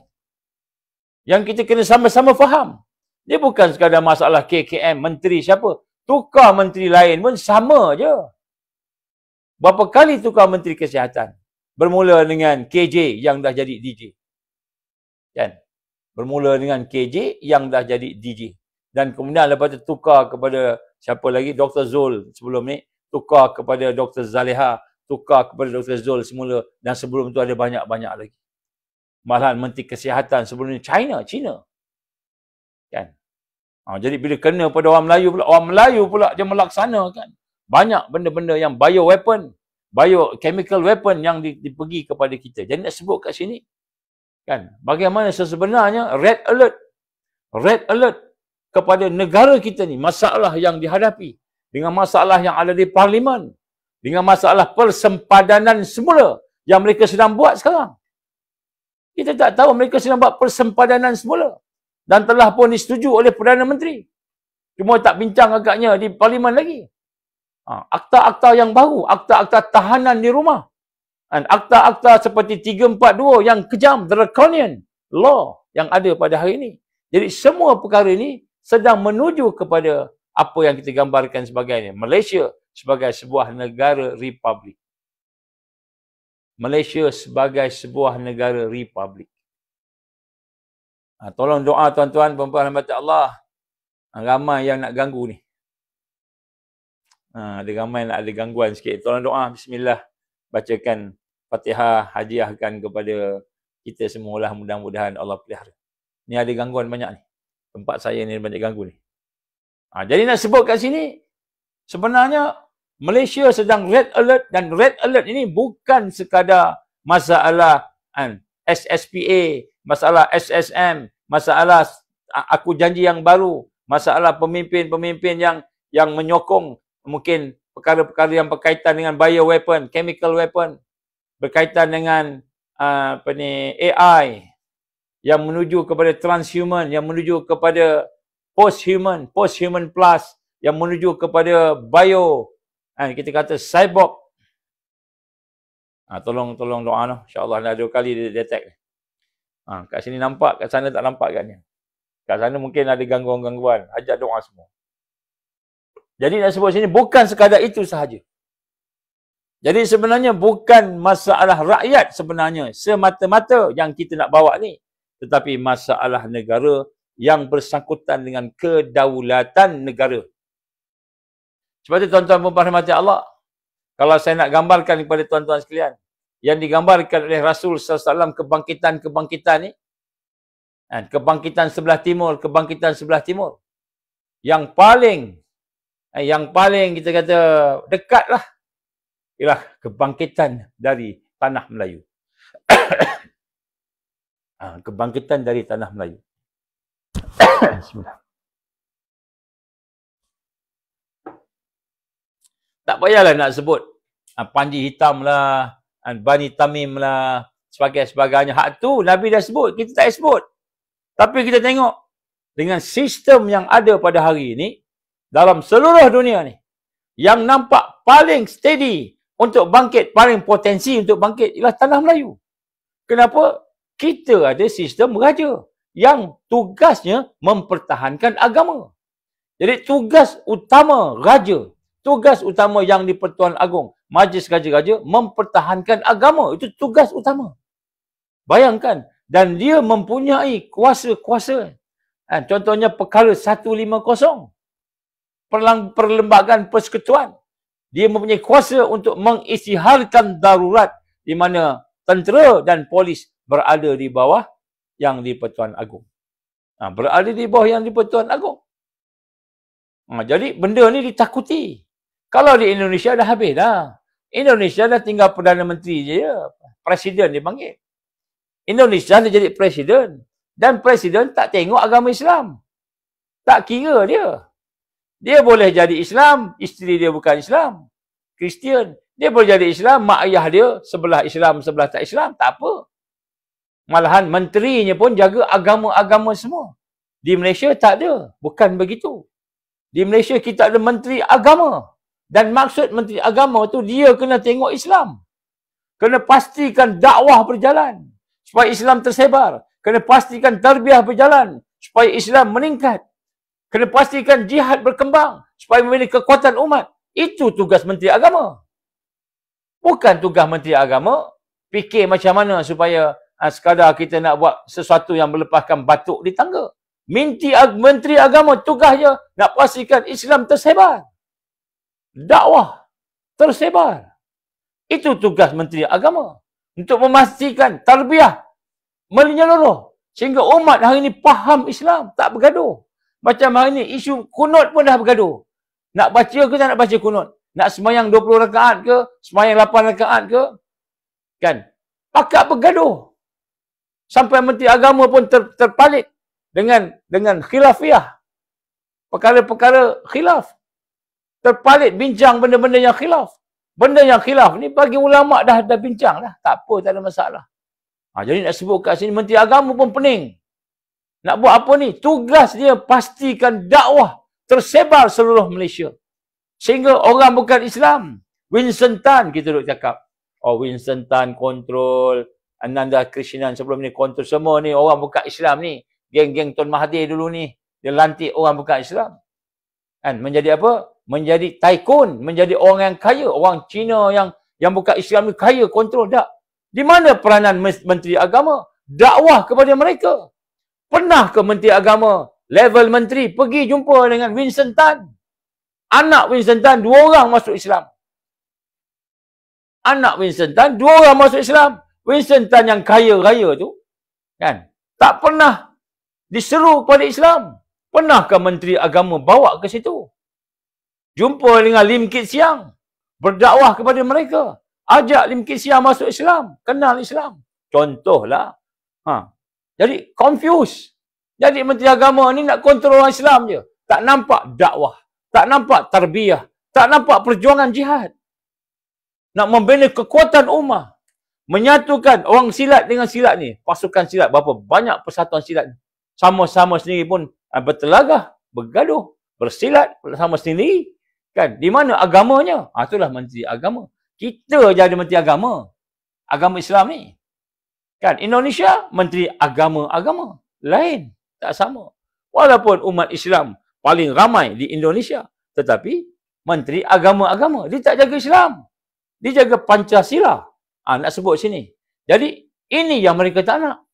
yang kita kena sama-sama faham. Dia bukan sekadar masalah KKM, menteri siapa. Tukar menteri lain pun sama je. Berapa kali tukar menteri kesihatan? Bermula dengan KJ yang dah jadi DJ. Kan? Bermula dengan KJ yang dah jadi DJ. Dan kemudian lepas tu tukar kepada siapa lagi? Dr. Zul sebelum ni. Tukar kepada Dr. Zaleha. Tukar kepada Dr. Zul semula. Dan sebelum tu ada banyak-banyak lagi. Malahan menteri kesihatan sebelum ni China. Kan? Jadi bila kena pada orang Melayu pula dia melaksanakan banyak benda-benda yang bioweapon, biochemical weapon yang dipergi kepada kita. Jadi nak sebut kat sini kan bagaimana sebenarnya red alert kepada negara kita ni, masalah yang dihadapi dengan masalah yang ada di parlimen, dengan masalah persempadanan semula yang mereka sedang buat sekarang. Kita tak tahu mereka sedang buat persempadanan semula. Dan telah pun disetujui oleh Perdana Menteri. Cuma tak bincang agaknya di parlimen lagi. Akta-akta yang baru, akta-akta tahanan di rumah. Dan akta-akta seperti 342 yang kejam, draconian law yang ada pada hari ini. Jadi semua perkara ini sedang menuju kepada apa yang kita gambarkan sebagai Malaysia sebagai sebuah negara republik. Malaysia sebagai sebuah negara republik. Tolong doa tuan-tuan, perempuan hamba Allah. Ramai yang nak ganggu ni. Ada ramai yang nak ada gangguan sikit. Tolong doa, bismillah. Bacakan Fatihah, hadiahkan kepada kita semua lah. Mudah-mudahan Allah pelihara. Ni ada gangguan banyak ni. Tempat saya ni banyak ganggu ni. Jadi nak sebut kat sini, sebenarnya Malaysia sedang red alert, dan red alert ini bukan sekadar masalah SSPA, masalah SSM, masalah aku janji yang baru, masalah pemimpin-pemimpin yang menyokong mungkin perkara-perkara yang berkaitan dengan bioweapon, chemical weapon, berkaitan dengan AI yang menuju kepada transhuman, yang menuju kepada posthuman plus, yang menuju kepada bio, kita kata cyborg. Tolong doa noh. InsyaAllah dah 2 kali dia detect. Kat sini nampak, kat sana tak nampak agaknya. Kat sana mungkin ada gangguan-gangguan. Ajak doa semua. Jadi nak sebut sini bukan sekadar itu sahaja. Jadi sebenarnya bukan masalah rakyat sebenarnya semata-mata yang kita nak bawa ni. Tetapi masalah negara yang bersangkutan dengan kedaulatan negara. Sebab itu tuan-tuan memperhormati Allah. Kalau saya nak gambarkan kepada tuan-tuan sekalian, yang digambarkan oleh Rasul SAW kebangkitan ni, kebangkitan sebelah timur, yang paling kita kata dekat lah, ialah kebangkitan dari tanah Melayu. Kebangkitan dari tanah Melayu. Bismillah. Tak payahlah nak sebut Panji Hitam lah, Bani Tamim lah, sebagainya. Hak tu Nabi dah sebut, kita tak sebut. Tapi kita tengok dengan sistem yang ada pada hari ini dalam seluruh dunia ni, yang nampak paling steady untuk bangkit, paling potensi untuk bangkit ialah tanah Melayu. Kenapa? Kita ada sistem raja yang tugasnya mempertahankan agama. Jadi tugas utama raja, tugas utama yang di Pertuan Agong, Majlis Raja-Raja, mempertahankan agama. Itu tugas utama. Bayangkan. Dan dia mempunyai kuasa-kuasa. Contohnya perkara 150. Perlembagaan persekutuan. Dia mempunyai kuasa untuk mengisytiharkan darurat di mana tentera dan polis berada di bawah yang di Pertuan Agong. Berada di bawah yang di Pertuan Agong. Jadi benda ni ditakuti. Kalau di Indonesia dah habis dah. Indonesia dah tinggal Perdana Menteri je. Presiden dipanggil. Indonesia dah jadi presiden. Dan presiden tak tengok agama Islam. Tak kira dia. Dia boleh jadi Islam, isteri dia bukan Islam. Kristian. Dia boleh jadi Islam, mak ayah dia sebelah Islam, sebelah tak Islam. Tak apa. Malahan menterinya pun jaga agama-agama semua. Di Malaysia tak ada. Bukan begitu. Di Malaysia kita ada menteri agama. Dan maksud menteri agama tu dia kena tengok Islam. Kena pastikan dakwah berjalan. Supaya Islam tersebar. Kena pastikan tarbiyah berjalan. Supaya Islam meningkat. Kena pastikan jihad berkembang. Supaya memberi kekuatan umat. Itu tugas menteri agama. Bukan tugas menteri agama fikir macam mana supaya sekadar kita nak buat sesuatu yang melepaskan batuk di tangga. Menteri agama tugasnya nak pastikan Islam tersebar. Dakwah tersebar. Itu tugas menteri agama. Untuk memastikan tarbiyah menyeluruh. Sehingga umat hari ini faham Islam. Tak bergaduh. Macam hari ini isu kunut pun dah bergaduh. Nak baca ke tak nak baca kunut? Nak semayang 20 rakaat ke? Semayang 8 rakaat ke? Kan? Pakat bergaduh. Sampai menteri agama pun terpalit dengan khilafiyah. Perkara-perkara khilaf. Terpalit bincang benda-benda yang khilaf. Benda yang khilaf ni bagi ulama' dah bincang dah. Tak apa, tak ada masalah. Jadi nak sebut kat sini, menteri agama pun pening. Nak buat apa ni? Tugas dia pastikan dakwah tersebar seluruh Malaysia. Sehingga orang bukan Islam. Winston Tan kita duk cakap. Winston Tan kontrol. Ananda Krisnan sebelum ni kontrol semua ni. Orang bukan Islam ni. Geng-geng Tun Mahathir dulu ni. Dia lantik orang bukan Islam. Kan? Menjadi apa? Menjadi tycoon, menjadi orang yang kaya, orang Cina yang bukan Islam ni kaya, kontrol tak. Di mana peranan menteri agama? Dakwah kepada mereka. Pernah ke menteri agama, level menteri, pergi jumpa dengan Winston Tan? Anak Winston Tan, 2 orang masuk Islam. Anak Winston Tan, 2 orang masuk Islam. Winston Tan yang kaya raya tu, kan? Tak pernah diseru kepada Islam. Pernahkah menteri agama bawa ke situ? Jumpa dengan Lim Kit Siang. Berdakwah kepada mereka. Ajak Lim Kit Siang masuk Islam. Kenal Islam. Contohlah. Jadi confused. Jadi menteri agama ni nak kontrol orang Islam je. Tak nampak dakwah. Tak nampak tarbiyah. Tak nampak perjuangan jihad. Nak membina kekuatan ummah. Menyatukan orang silat dengan silat ni. Pasukan silat. Berapa banyak persatuan silat ni. Sama-sama sendiri pun bertelagah. Bergaduh. Bersilat. Sama sendiri. Kan? Di mana agamanya? Itulah menteri agama. Kita je ada menteri agama. Agama Islam ni. Kan? Indonesia, menteri agama-agama. Lain. Tak sama. Walaupun umat Islam paling ramai di Indonesia. Tetapi, menteri agama-agama. Dia tak jaga Islam. Dia jaga Pancasila. Nak sebut sini. Jadi, ini yang mereka tak nak.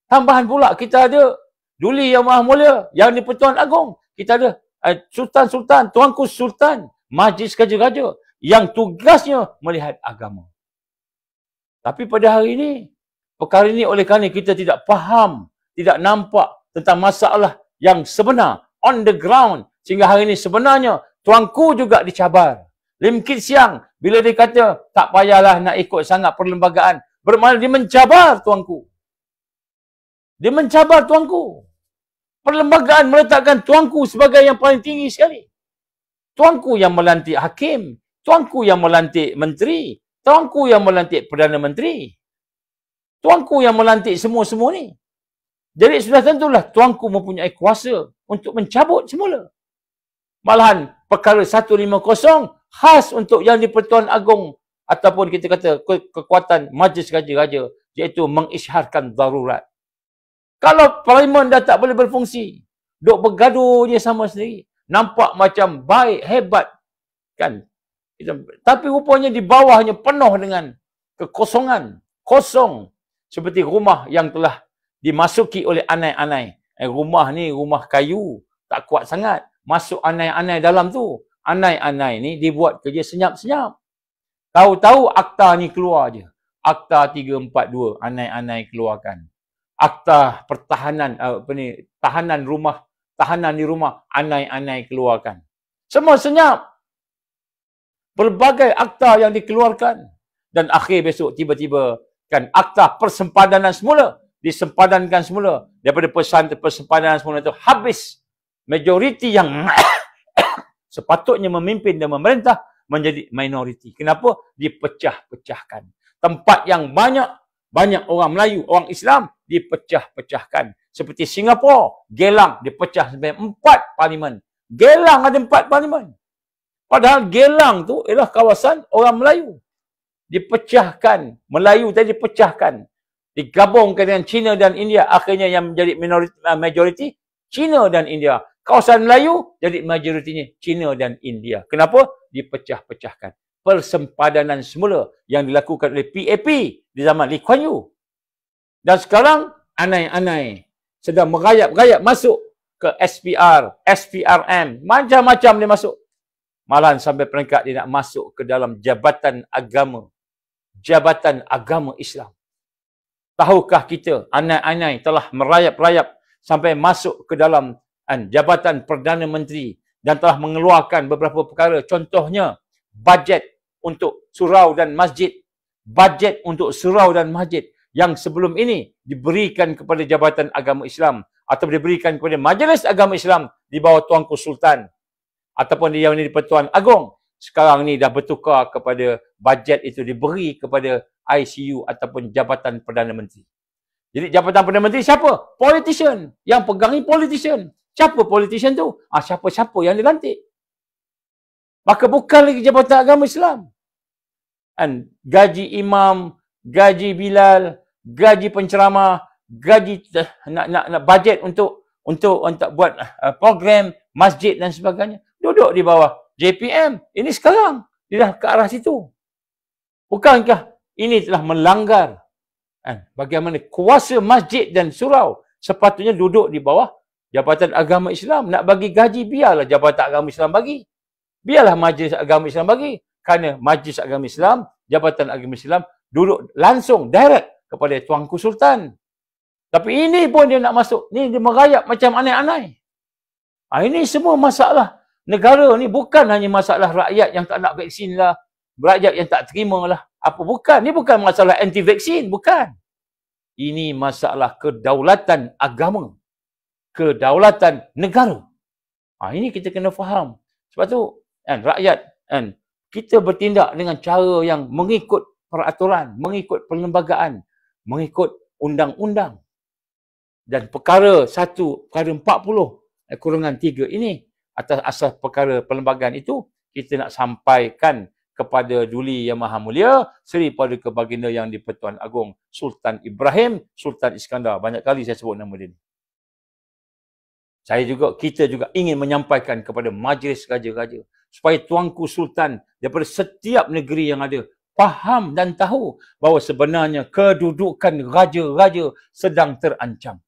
Tambahan pula, kita ada Duli Yang Maha Mulia. Yang di Pertuan Agong. Kita ada Sultan-Sultan, Tuanku Sultan, majlis raja-raja yang tugasnya melihat agama. Tapi pada hari ini, perkara ini oleh kerana kita tidak faham, tidak nampak tentang masalah yang sebenar, on the ground, sehingga hari ini sebenarnya tuanku juga dicabar. Lim Kit Siang, bila dia kata, tak payahlah nak ikut sangat perlembagaan, bermakna dia mencabar tuanku. Dia mencabar tuanku. Perlembagaan meletakkan tuanku sebagai yang paling tinggi sekali. Tuanku yang melantik hakim, tuanku yang melantik menteri, tuanku yang melantik Perdana Menteri, tuanku yang melantik semua-semua ni. Jadi sudah tentulah tuanku mempunyai kuasa untuk mencabut semula. Malahan perkara 150 khas untuk yang di-Pertuan Agong ataupun kita kata kekuatan Majlis Raja-Raja, iaitu mengisyharkan darurat. Kalau parlimen dah tak boleh berfungsi, duk bergaduh je sama sendiri, nampak macam baik, hebat, kan? Tapi rupanya di bawahnya penuh dengan kekosongan, kosong, seperti rumah yang telah dimasuki oleh anai-anai. Rumah ni rumah kayu, tak kuat sangat. Masuk anai-anai dalam tu. Anai-anai ni dibuat kerja senyap-senyap. Tahu-tahu akta ni keluar je. Akta 342, anai-anai keluarkan. Akta pertahanan, tahanan di rumah, anai-anai keluarkan. Semua senyap. Berbagai akta yang dikeluarkan. Dan akhir besok tiba-tiba kan akta persempadanan semula disempadankan semula. Daripada persempadanan semula itu habis. Majoriti yang sepatutnya memimpin dan memerintah menjadi minoriti. Kenapa? Dipecah-pecahkan. Tempat yang banyak orang Melayu, orang Islam dipecah-pecahkan. Seperti Singapura, Gelang dipecah sampai 4 parlimen. Gelang ada 4 parlimen. Padahal Gelang tu ialah kawasan orang Melayu. Dipecahkan. Melayu tadi dipecahkan. Digabungkan dengan China dan India. Akhirnya yang menjadi majoriti, China dan India. Kawasan Melayu jadi majoritinya China dan India. Kenapa? Dipecah-pecahkan. Persempadanan semula yang dilakukan oleh PAP di zaman Lee Kuan Yew. Dan sekarang anai-anai sedang merayap-rayap masuk ke SPR, SPRM. Macam-macam dia masuk. Malahan sampai peringkat dia nak masuk ke dalam jabatan agama. Jabatan agama Islam. Tahukah kita anai-anai telah merayap-rayap sampai masuk ke dalam jabatan Perdana Menteri dan telah mengeluarkan beberapa perkara. Contohnya, bajet untuk surau dan masjid. Bajet untuk surau dan masjid yang sebelum ini diberikan kepada Jabatan Agama Islam atau diberikan kepada Majlis Agama Islam di bawah Tuanku Sultan ataupun yang di Pertuan Agong. Sekarang ni dah bertukar kepada bajet itu diberi kepada ICU ataupun Jabatan Perdana Menteri. Jadi Jabatan Perdana Menteri siapa? Politician. Yang pegang ni politician. Siapa politician tu? Siapa-siapa yang dilantik. Maka bukan lagi Jabatan Agama Islam. Gaji imam, gaji Bilal, gaji penceramah, gaji nak bajet untuk buat program masjid dan sebagainya. Duduk di bawah JPM. Ini sekarang dia dah ke arah situ. Bukankah ini telah melanggar bagaimana kuasa masjid dan surau sepatutnya duduk di bawah Jabatan Agama Islam. Nak bagi gaji, biarlah Jabatan Agama Islam bagi. Biarlah Majlis Agama Islam bagi. Kerana Majlis Agama Islam, Jabatan Agama Islam duduk langsung, direct kepada Tuanku Sultan. Tapi ini pun dia nak masuk. Ni dia merayap macam anai-anai. Ini semua masalah negara ni. Bukan hanya masalah rakyat yang tak nak vaksin lah. Rakyat yang tak terima lah. Apa bukan? Ni bukan masalah anti-vaksin. Bukan. Ini masalah kedaulatan agama. Kedaulatan negara. Ini kita kena faham. Sebab tu rakyat kita bertindak dengan cara yang mengikut peraturan, mengikut perlembagaan, mengikut undang-undang. Dan perkara 40 kurangan 3 ini atas asas perkara perlembagaan itu kita nak sampaikan kepada Duli Yang Maha Mulia Seri Paduka Baginda Yang di-Pertuan Agong Sultan Ibrahim Sultan Iskandar. Banyak kali saya sebut nama dia ni. Kita juga ingin menyampaikan kepada Majlis Raja-Raja supaya Tuanku Sultan daripada setiap negeri yang ada faham dan tahu bahawa sebenarnya kedudukan raja-raja sedang terancam.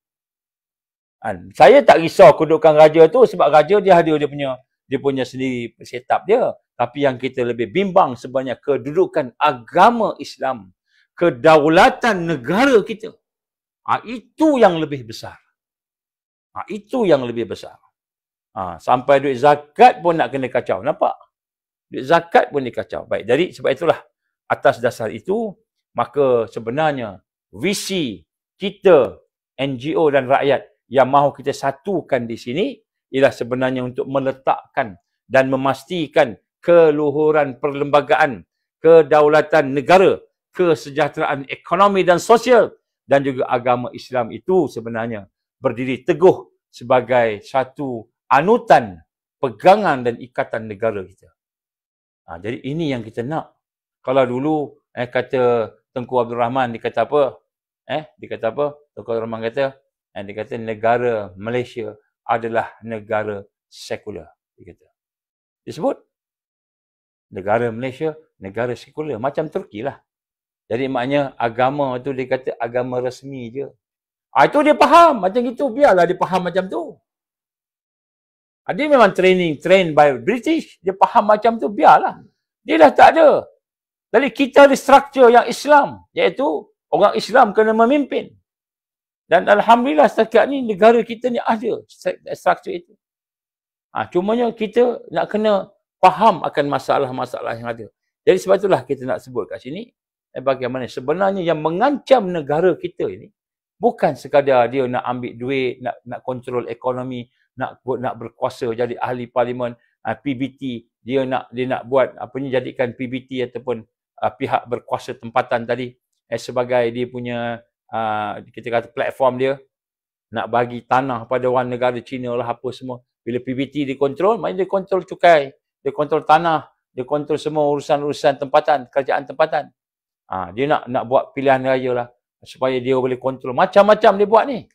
Saya tak risau kedudukan raja tu sebab raja dia ada dia punya sendiri setup dia. Tapi yang kita lebih bimbang sebenarnya kedudukan agama Islam, kedaulatan negara kita. Itu yang lebih besar. Itu yang lebih besar. Sampai duit zakat pun nak kena kacau. Nampak? Duit zakat pun dikacau. Baik, jadi sebab itulah atas dasar itu, maka sebenarnya visi kita, NGO dan rakyat yang mahu kita satukan di sini ialah sebenarnya untuk meletakkan dan memastikan keluhuran perlembagaan, kedaulatan negara, kesejahteraan ekonomi dan sosial dan juga agama Islam itu sebenarnya berdiri teguh sebagai satu anutan, pegangan dan ikatan negara kita. Jadi ini yang kita nak. Kalau dulu kata Tengku Abdul Rahman, dia kata apa? Tengku Abdul Rahman kata, dia kata negara Malaysia adalah negara sekular. Dia kata. Disebut negara Malaysia, negara sekular. Macam Turki lah. Jadi maknanya agama tu dia kata agama resmi je. Itu dia faham. Macam itu, biarlah dia faham macam tu. Dia memang trained by British. Dia faham macam tu, biarlah. Dia dah tak ada. Jadi kita ada struktur yang Islam. Iaitu orang Islam kena memimpin. Dan Alhamdulillah setakat ni negara kita ni ada struktur itu. Cumanya kita nak kena faham akan masalah-masalah yang ada. Jadi sebab itulah kita nak sebut kat sini. Bagaimana sebenarnya yang mengancam negara kita ini bukan sekadar dia nak ambil duit, nak kontrol ekonomi, nak berkuasa jadi ahli parlimen, PBT, dia nak buat jadikan PBT ataupun pihak berkuasa tempatan tadi sebagai dia punya kita kata platform dia, nak bagi tanah pada orang negara Cina lah apa semua. Bila PBT dikontrol, maknanya dia kontrol cukai, dia kontrol tanah, dia kontrol semua urusan-urusan tempatan, kerajaan tempatan. Dia nak buat pilihan raya lah supaya dia boleh kontrol. Macam-macam dia buat ni.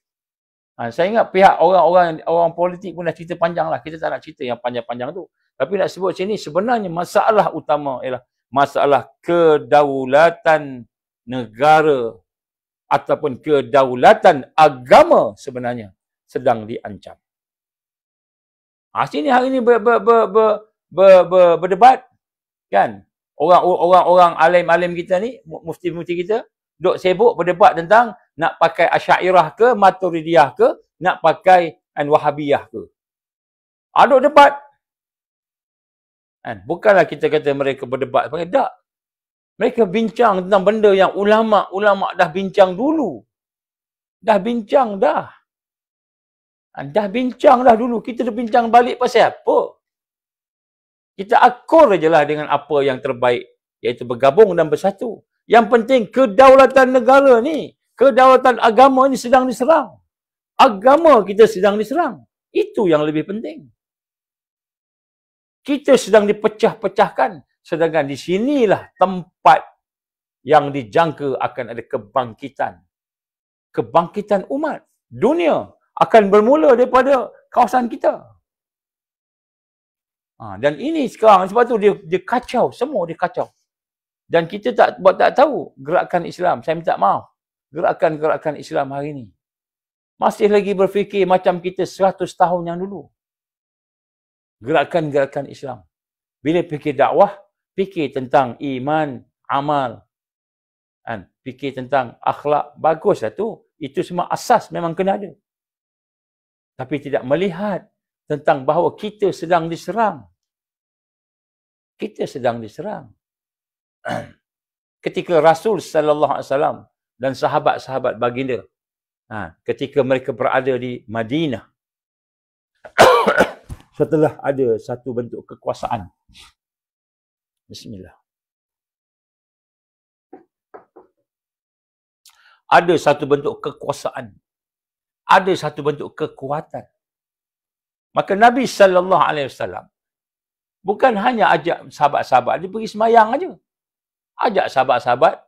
Saya ingat pihak orang politik pun dah cerita panjang lah. Kita tak nak cerita yang panjang-panjang tu. Tapi nak sebut sini sebenarnya masalah utama ialah masalah kedaulatan negara ataupun kedaulatan agama sebenarnya sedang diancam. Sini hari ini berdebat kan. Orang alim-alim kita ni, mufti-mufti kita, duk sibuk berdebat tentang nak pakai Asy'ariyah ke, Maturidiyah ke, nak pakai Wahabiyah ke. Duk debat. Bukanlah kita kata mereka berdebat. Tak. Mereka bincang tentang benda yang ulama' dah bincang dulu. Dah bincang dah. Dah bincang dah dulu. Kita dah bincang balik pasal apa? Kita akur je lah dengan apa yang terbaik. Iaitu bergabung dan bersatu. Yang penting kedaulatan negara ni, kedaulatan agama ni sedang diserang. Agama kita sedang diserang. Itu yang lebih penting. Kita sedang dipecah-pecahkan. Sedangkan di sinilah tempat yang dijangka akan ada kebangkitan. Kebangkitan umat. Dunia akan bermula daripada kawasan kita. Dan ini sekarang, sebab tu dia kacau. Semua dia kacau. Dan kita tak tahu gerakan Islam. Saya minta maaf. Gerakan-gerakan Islam hari ini. Masih lagi berfikir macam kita 100 tahun yang dulu. Gerakan-gerakan Islam. Bila fikir dakwah, fikir tentang iman, amal. Fikir tentang akhlak. Baguslah tu. Itu semua asas memang kena ada. Tapi tidak melihat tentang bahawa kita sedang diserang. Kita sedang diserang. Ketika Rasul sallallahu alaihi wasallam dan sahabat-sahabat baginda, ketika mereka berada di Madinah, setelah ada satu bentuk kekuasaan. Bismillah. Ada satu bentuk kekuasaan. Ada satu bentuk kekuatan. Maka Nabi sallallahu alaihi wasallam bukan hanya ajak sahabat-sahabat dia pergi semayang aja. Ajak sahabat-sahabat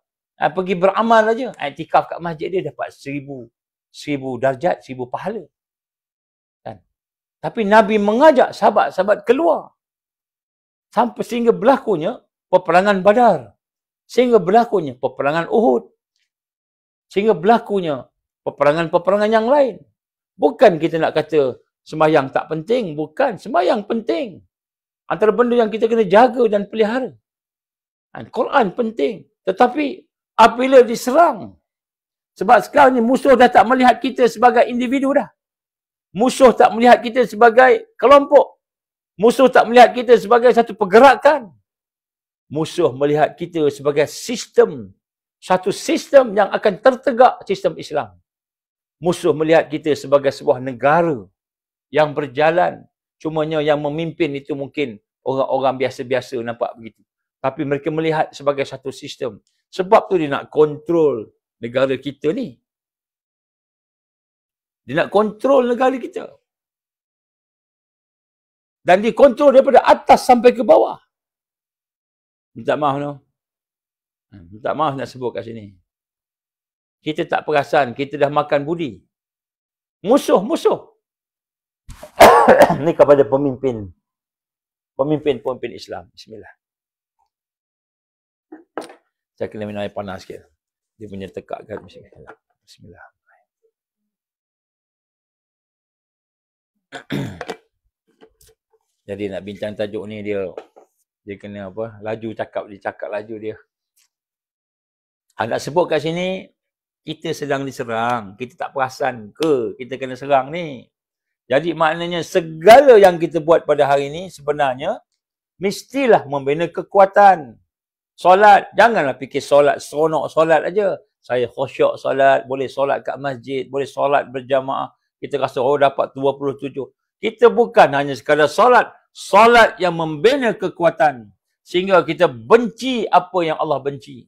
pergi beramal aja. Iktikaf kat masjid dia dapat 1000 darjat, 1000 pahala. Kan? Tapi Nabi mengajak sahabat-sahabat keluar. Sampai sehingga berlakunya peperangan Badar. Sehingga berlakunya peperangan Uhud. Sehingga berlakunya peperangan-peperangan yang lain. Bukan kita nak kata sembahyang tak penting. Bukan. Sembahyang penting. Antara benda yang kita kena jaga dan pelihara. Quran penting. Tetapi apabila diserang, sebab sekarang ni musuh dah tak melihat kita sebagai individu dah. Musuh tak melihat kita sebagai kelompok. Musuh tak melihat kita sebagai satu pergerakan. Musuh melihat kita sebagai sistem. Satu sistem yang akan tertegak, sistem Islam. Musuh melihat kita sebagai sebuah negara yang berjalan. Cumanya yang memimpin itu mungkin orang-orang biasa-biasa nampak begitu. Tapi mereka melihat sebagai satu sistem. Sebab tu dia nak kontrol negara kita ni. Dia nak kontrol negara kita. Dan dikontrol daripada atas sampai ke bawah. Minta maaf no. Minta maaf nak sebut kat sini. Kita tak perasan, kita dah makan budi. Musuh. Ni kepada pemimpin. Pemimpin Islam. Bismillah. Saya kena minum air panas sikit. Dia punya tekakkan. Bismillah. Jadi nak bincang tajuk ni dia kena apa? Laju cakap, dia cakap laju dia. Nak sebut kat sini, kita sedang diserang. Kita tak perasan ke kita kena serang ni. Jadi maknanya segala yang kita buat pada hari ini sebenarnya mestilah membina kekuatan. Solat, janganlah fikir solat, seronok solat aja. Saya khusyuk solat, boleh solat kat masjid, boleh solat berjamaah. Kita rasa, dapat 27. Kita bukan hanya sekadar solat. Solat yang membina kekuatan. Sehingga kita benci apa yang Allah benci.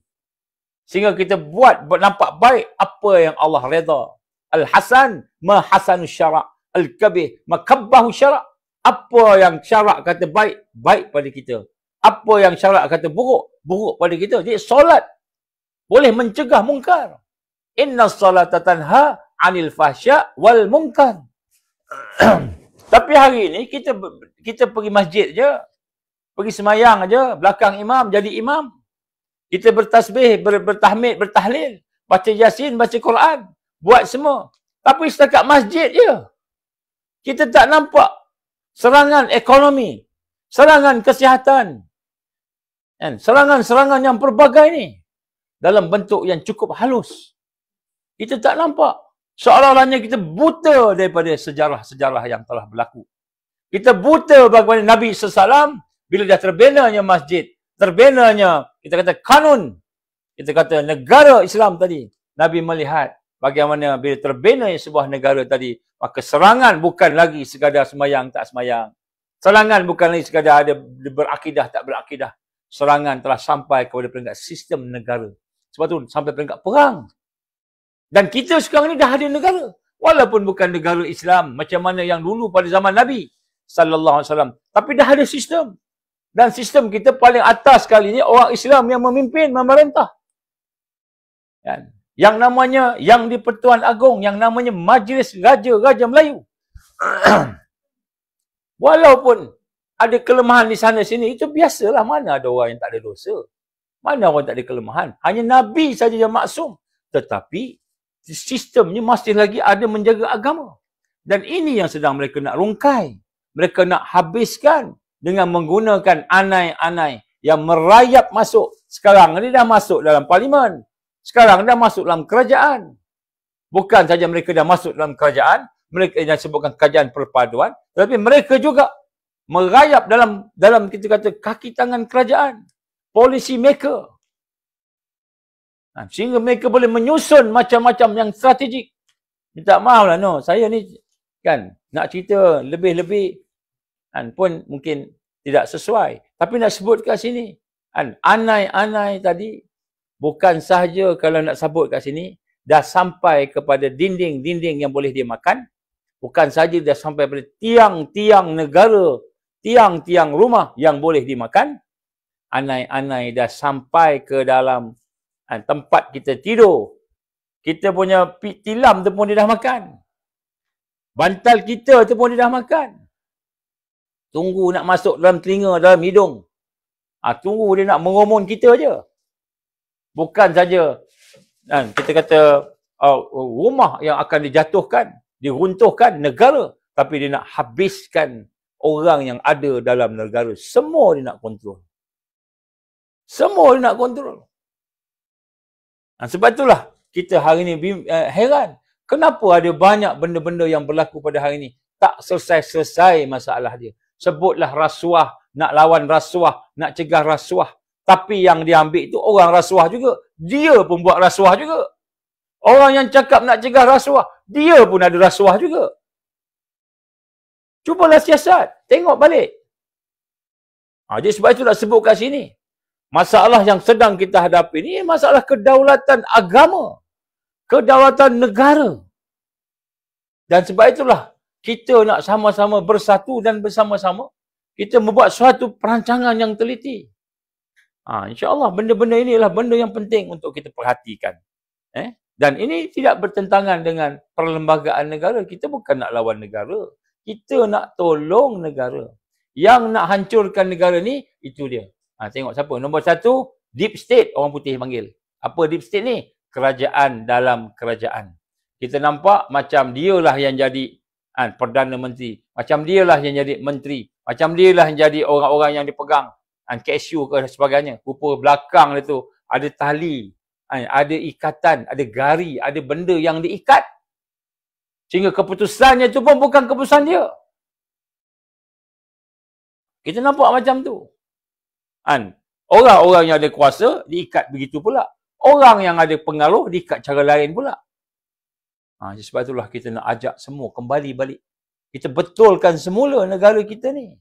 Sehingga kita buat nampak baik apa yang Allah redha. Al-Hasan, ma hasanu syara'. Al-Kabih, makabbahu syara'. Apa yang syarak kata baik, baik pada kita. Apa yang syarak kata buruk, buruk pada kita. Jadi solat boleh mencegah mungkar. Inna salata tanha 'anil fahsya wal munkar. Tapi hari ini kita pergi masjid je. Pergi semayang aja, belakang imam jadi imam. Kita bertasbih, bertahmid, bertahlil, baca Yasin, baca Quran, buat semua. Tapi setakat masjid je. Kita tak nampak serangan ekonomi, serangan kesihatan, serangan-serangan yang pelbagai ni dalam bentuk yang cukup halus. Kita tak nampak. Seolah-olahnya kita buta daripada sejarah-sejarah yang telah berlaku. Kita buta bagaimana Nabi SAW bila dah terbinanya masjid, terbinanya, kita kata kanun, kita kata negara Islam tadi. Nabi melihat bagaimana bila terbina sebuah negara tadi, maka serangan bukan lagi sekadar semayang tak semayang. Serangan bukan lagi sekadar ada berakidah tak berakidah. Serangan telah sampai kepada peringkat sistem negara. Sebab tu sampai peringkat perang. Dan kita sekarang ni dah ada negara. Walaupun bukan negara Islam macam mana yang dulu pada zaman Nabi sallallahu alaihi wasallam, tapi dah ada sistem. Dan sistem kita paling atas kali ni orang Islam yang memimpin, memerintah. Yang namanya, yang di Pertuan Agong, yang namanya Majlis Raja Melayu. Walaupun ada kelemahan di sana sini, itu biasalah. Mana ada orang yang tak ada dosa? Mana orang tak ada kelemahan? Hanya Nabi saja yang maksum. Tetapi sistemnya masih lagi ada menjaga agama. Dan ini yang sedang mereka nak rungkai. Mereka nak habiskan dengan menggunakan anai-anai yang merayap masuk. Sekarang ini dah masuk dalam parlimen. Sekarang dah masuk dalam kerajaan. Bukan saja mereka dah masuk dalam kerajaan, mereka yang sebutkan kerajaan perpaduan, tetapi mereka juga merayap dalam kita kata kaki tangan kerajaan. Policy maker. Sehingga mereka boleh menyusun macam-macam yang strategik. Minta maaf lah, no. Saya ni kan nak cerita lebih-lebih pun mungkin tidak sesuai. Tapi nak sebut kat sini. Anai-anai tadi bukan sahaja kalau nak sebut kat sini dah sampai kepada dinding-dinding yang boleh dia makan. Bukan sahaja dah sampai pada tiang-tiang negara, tiang-tiang rumah yang boleh dimakan. Anai-anai dah sampai ke dalam tempat kita tidur. Kita punya tilam tu pun dia dah makan. Bantal kita tu pun dia dah makan. Tunggu nak masuk dalam telinga, dalam hidung. Tunggu dia nak mengomun kita je. Bukan saja kita kata rumah yang akan dijatuhkan, diruntuhkan negara. Tapi dia nak habiskan orang yang ada dalam negara. Semua dia nak kontrol. Semua dia nak kontrol. Sebab itulah kita hari ni heran. Kenapa ada banyak benda-benda yang berlaku pada hari ni? Tak selesai-selesai masalah dia. Sebutlah rasuah, nak lawan rasuah, nak cegah rasuah. Tapi yang dia ambil itu orang rasuah juga. Dia pun buat rasuah juga. Orang yang cakap nak cegah rasuah, dia pun ada rasuah juga. Cubalah siasat. Tengok balik. Jadi sebab itu nak sebut kat sini. Masalah yang sedang kita hadapi ni masalah kedaulatan agama. Kedaulatan negara. Dan sebab itulah kita nak sama-sama bersatu dan bersama-sama kita membuat suatu perancangan yang teliti. InsyaAllah benda-benda inilah benda yang penting untuk kita perhatikan. Dan ini tidak bertentangan dengan perlembagaan negara. Kita bukan nak lawan negara. Kita nak tolong negara. Yang nak hancurkan negara ni, itu dia. Tengok siapa. Nombor satu, deep state orang putih panggil. Apa deep state ni? Kerajaan dalam kerajaan. Kita nampak macam dialah yang jadi Perdana Menteri. Macam dialah yang jadi menteri. Macam dialah yang jadi orang-orang yang dipegang. KSU ke sebagainya. Rupa belakang dia tu ada tali. Ada ikatan, ada gari, ada benda yang diikat. Sehingga keputusannya tu pun bukan keputusan dia. Kita nampak macam tu. Orang-orang yang ada kuasa diikat begitu pula. Orang yang ada pengaruh diikat cara lain pula. Sebab itulah kita nak ajak semua kembali balik. Kita betulkan semula negara kita ni.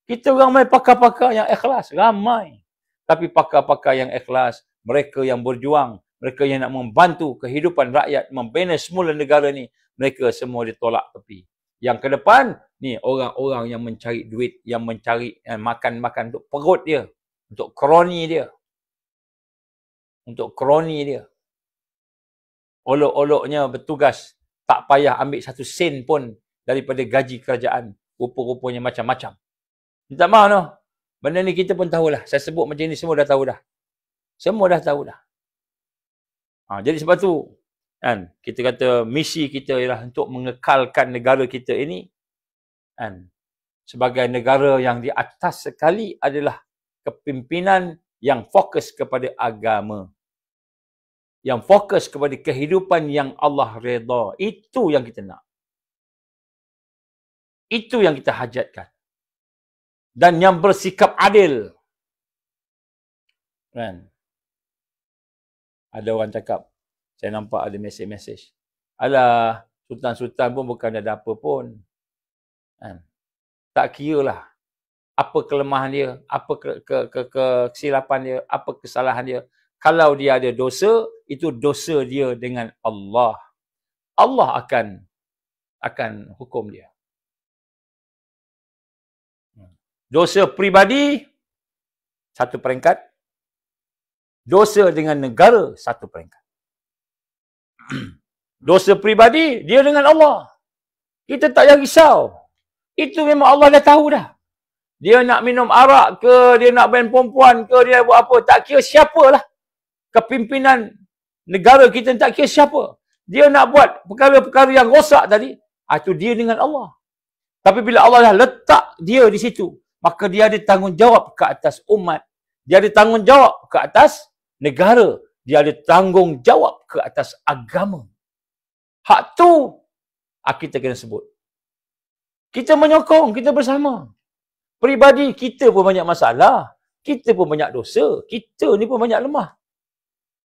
Kita ramai pakar-pakar yang ikhlas. Ramai. Tapi pakar-pakar yang ikhlas, mereka yang berjuang, mereka yang nak membantu kehidupan rakyat, membina semula negara ni, mereka semua ditolak tepi. Yang ke depan, ni orang-orang yang mencari duit, yang mencari makan-makan untuk perut dia, untuk kroni dia. Untuk kroni dia. Olok-oloknya bertugas, tak payah ambil 1 sen pun daripada gaji kerajaan. Rupa-rupanya macam-macam. Minta maaf no. Benda ni kita pun tahulah. Saya sebut macam ni semua dah tahu dah. Semua dah tahu dah. Jadi sebab tu kita kata misi kita ialah untuk mengekalkan negara kita ini sebagai negara yang di atas sekali adalah kepimpinan yang fokus kepada agama. Yang fokus kepada kehidupan yang Allah redha. Itu yang kita nak. Itu yang kita hajatkan. Dan yang bersikap adil. Ada orang cakap, saya nampak ada mesej-mesej. Alah, sultan-sultan pun bukan ada apa pun. Tak kira lah. Apa kelemahan dia, apa kesilapan dia, apa kesalahan dia. Kalau dia ada dosa, itu dosa dia dengan Allah. Allah akan hukum dia. Dosa pribadi, 1 peringkat. Dosa dengan negara, 1 peringkat. Dosa pribadi, dia dengan Allah. Kita tak payah risau. Itu memang Allah dah tahu dah. Dia nak minum arak ke, dia nak main perempuan ke, dia buat apa. Tak kira siapalah. Kepimpinan negara kita tak kira siapa. Dia nak buat perkara-perkara yang rosak tadi. Itu dia dengan Allah. Tapi bila Allah dah letak dia di situ, maka dia ada tanggungjawab ke atas umat. Dia ada tanggungjawab ke atas negara. Dia ada tanggungjawab ke atas agama. Hak tu kita kena sebut. Kita menyokong, kita bersama. Peribadi kita pun banyak masalah. Kita pun banyak dosa. Kita ni pun banyak lemah.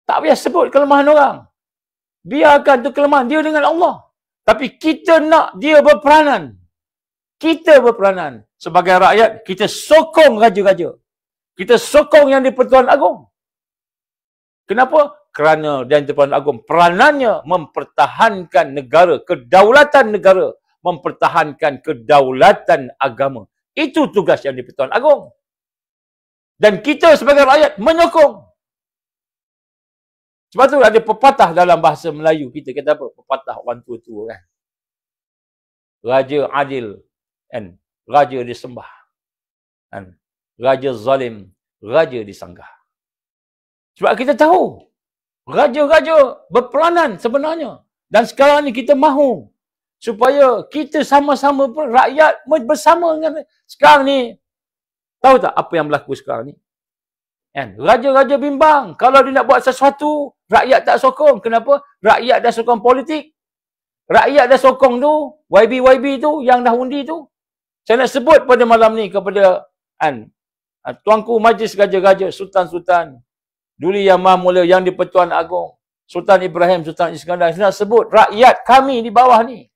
Tak payah sebut kelemahan orang. Biarkan tu kelemahan dia dengan Allah. Tapi kita nak dia berperanan. Kita berperanan. Sebagai rakyat, kita sokong raja-raja. Kita sokong yang di-Pertuan Agong. Kenapa? Kerana yang di-Pertuan Agong peranannya mempertahankan negara, kedaulatan negara, mempertahankan kedaulatan agama. Itu tugas yang di-Pertuan Agong. Dan kita sebagai rakyat menyokong. Sebab tu ada pepatah dalam bahasa Melayu kita kata apa? Pepatah orang tua-tua kan. Raja adil kan, raja disembah. Kan? Raja zalim, raja disanggah. Sebab kita tahu raja-raja berperanan sebenarnya. Dan sekarang ni kita mahu supaya kita sama-sama rakyat bersama dengan sekarang ni. Tahu tak apa yang berlaku sekarang ni? Kan? Raja-raja bimbang. Kalau dia nak buat sesuatu, rakyat tak sokong. Kenapa? Rakyat dah sokong politik. Rakyat dah sokong tu, YB tu, yang dah undi tu. Saya nak sebut pada malam ni kepada tuanku Majlis Raja-Raja, Sultan-Sultan, Duli Yang Maha Mulia, Yang di-Pertuan Agong, Sultan Ibrahim, Sultan Iskandar. Saya nak sebut rakyat kami di bawah ni.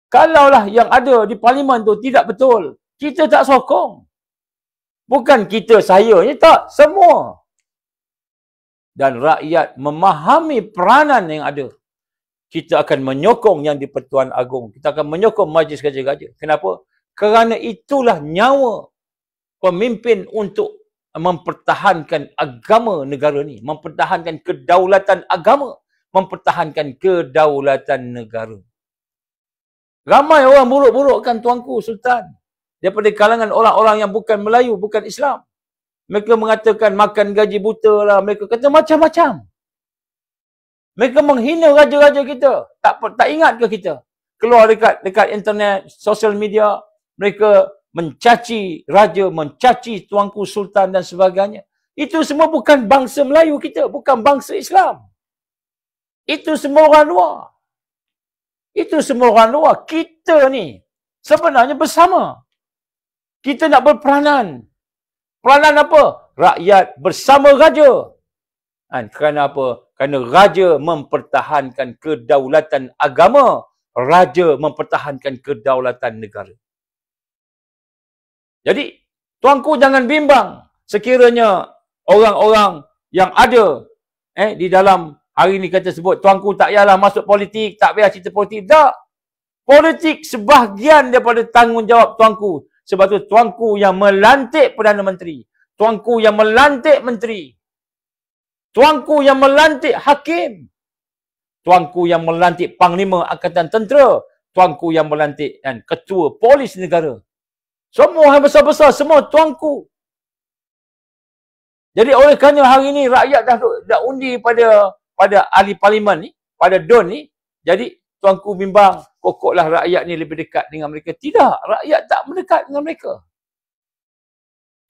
Kalaulah yang ada di parlimen tu tidak betul, kita tak sokong. Bukan kita, saya ni tak, semua. Dan rakyat memahami peranan yang ada. Kita akan menyokong Yang di-Pertuan Agong. Kita akan menyokong Majlis Raja-Raja. Kenapa? Kerana itulah nyawa pemimpin untuk mempertahankan agama negara ni. Mempertahankan kedaulatan agama. Mempertahankan kedaulatan negara. Ramai orang buruk-burukkan tuanku Sultan. Daripada kalangan orang-orang yang bukan Melayu, bukan Islam. Mereka mengatakan makan gaji buta lah. Mereka kata macam-macam. Mereka menghina raja-raja kita. Tak ingat ke kita? Keluar dekat internet, sosial media. Mereka mencaci raja, mencaci tuanku Sultan dan sebagainya. Itu semua bukan bangsa Melayu kita. Bukan bangsa Islam. Itu semua orang luar. Itu semua orang luar. Kita ni sebenarnya bersama. Kita nak berperanan. Peranan apa? Rakyat bersama raja. Kerana apa? Kerana raja mempertahankan kedaulatan agama. Raja mempertahankan kedaulatan negara. Jadi, tuanku jangan bimbang sekiranya orang-orang yang ada di dalam hari ni kata sebut, tuanku tak payahlah masuk politik, tak payah cerita politik. Tak. Politik sebahagian daripada tanggungjawab tuanku. Sebab tu tuanku yang melantik Perdana Menteri. Tuanku yang melantik menteri. Tuanku yang melantik hakim. Tuanku yang melantik Panglima Angkatan Tentera. Tuanku yang melantik Ketua Polis Negara. Semua yang besar-besar, semua tuanku. Jadi oleh kerana hari ni rakyat dah undi pada ahli parlimen ni, pada DUN ni, jadi tuanku bimbang, pokoklah rakyat ni lebih dekat dengan mereka. Tidak, rakyat tak mendekat dengan mereka.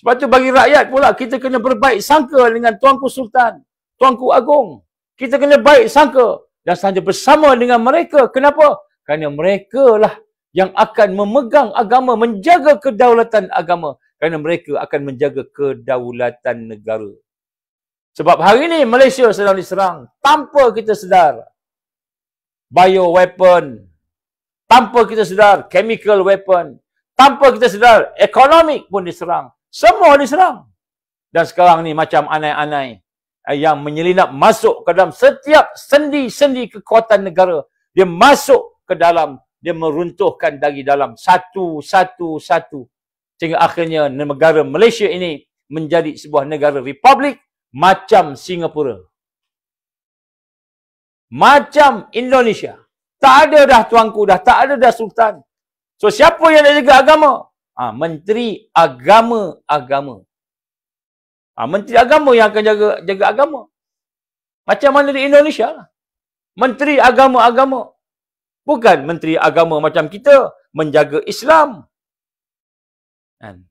Sebab tu bagi rakyat pula, kita kena berbaik sangka dengan tuanku Sultan, tuanku Agong. Kita kena baik sangka dan sahaja bersama dengan mereka. Kenapa? Kerana mereka lah yang akan memegang agama, menjaga kedaulatan agama. Kerana mereka akan menjaga kedaulatan negara. Sebab hari ini Malaysia sedang diserang tanpa kita sedar. Bioweapon. Tanpa kita sedar. Chemical weapon. Tanpa kita sedar. Ekonomik pun diserang. Semua diserang. Dan sekarang ni macam anai-anai yang menyelinap masuk ke dalam setiap sendi-sendi kekuatan negara. Dia masuk ke dalam. Dia meruntuhkan dari dalam satu. Sehingga akhirnya negara Malaysia ini menjadi sebuah negara republik macam Singapura. Macam Indonesia. Tak ada dah tuanku, dah tak ada dah sultan. So siapa yang nak jaga agama? Menteri agama. Menteri agama yang akan jaga agama. Macam mana di Indonesia lah. Menteri agama. Bukan menteri agama macam kita menjaga Islam. Kan?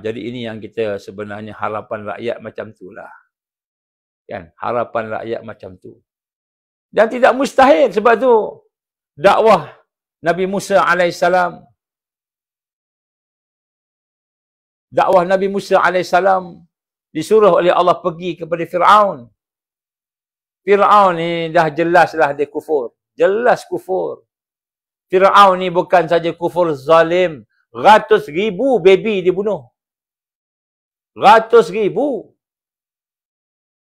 Jadi ini yang kita sebenarnya harapan rakyat macam itulah. Kan? Harapan rakyat macam tu. Dan tidak mustahil sebab tu dakwah Nabi Musa alaihissalam. Dakwah Nabi Musa alaihissalam disuruh oleh Allah pergi kepada Fir'aun. Fir'aun ni dah jelaslah dia kufur. Jelas kufur. Fir'aun ni bukan saja kufur zalim. Ratus ribu baby dibunuh. Ratus ribu.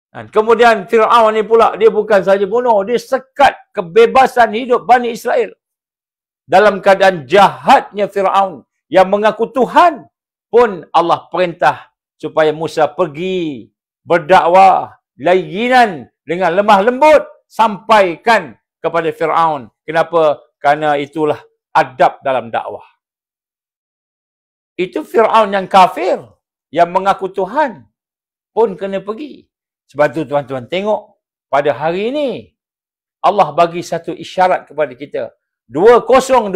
Kemudian Fir'aun ni pula, dia bukan saja bunuh. Dia sekat kebebasan hidup Bani Israel. Dalam keadaan jahatnya Fir'aun yang mengaku Tuhan pun Allah perintah supaya Musa pergi berdakwah layyinan dengan lemah lembut sampaikan kepada Fir'aun. Kenapa? Karena itulah adab dalam dakwah. Itu Fir'aun yang kafir, yang mengaku Tuhan pun kena pergi. Sebab tu tuan-tuan tengok pada hari ini Allah bagi satu isyarat kepada kita. 2024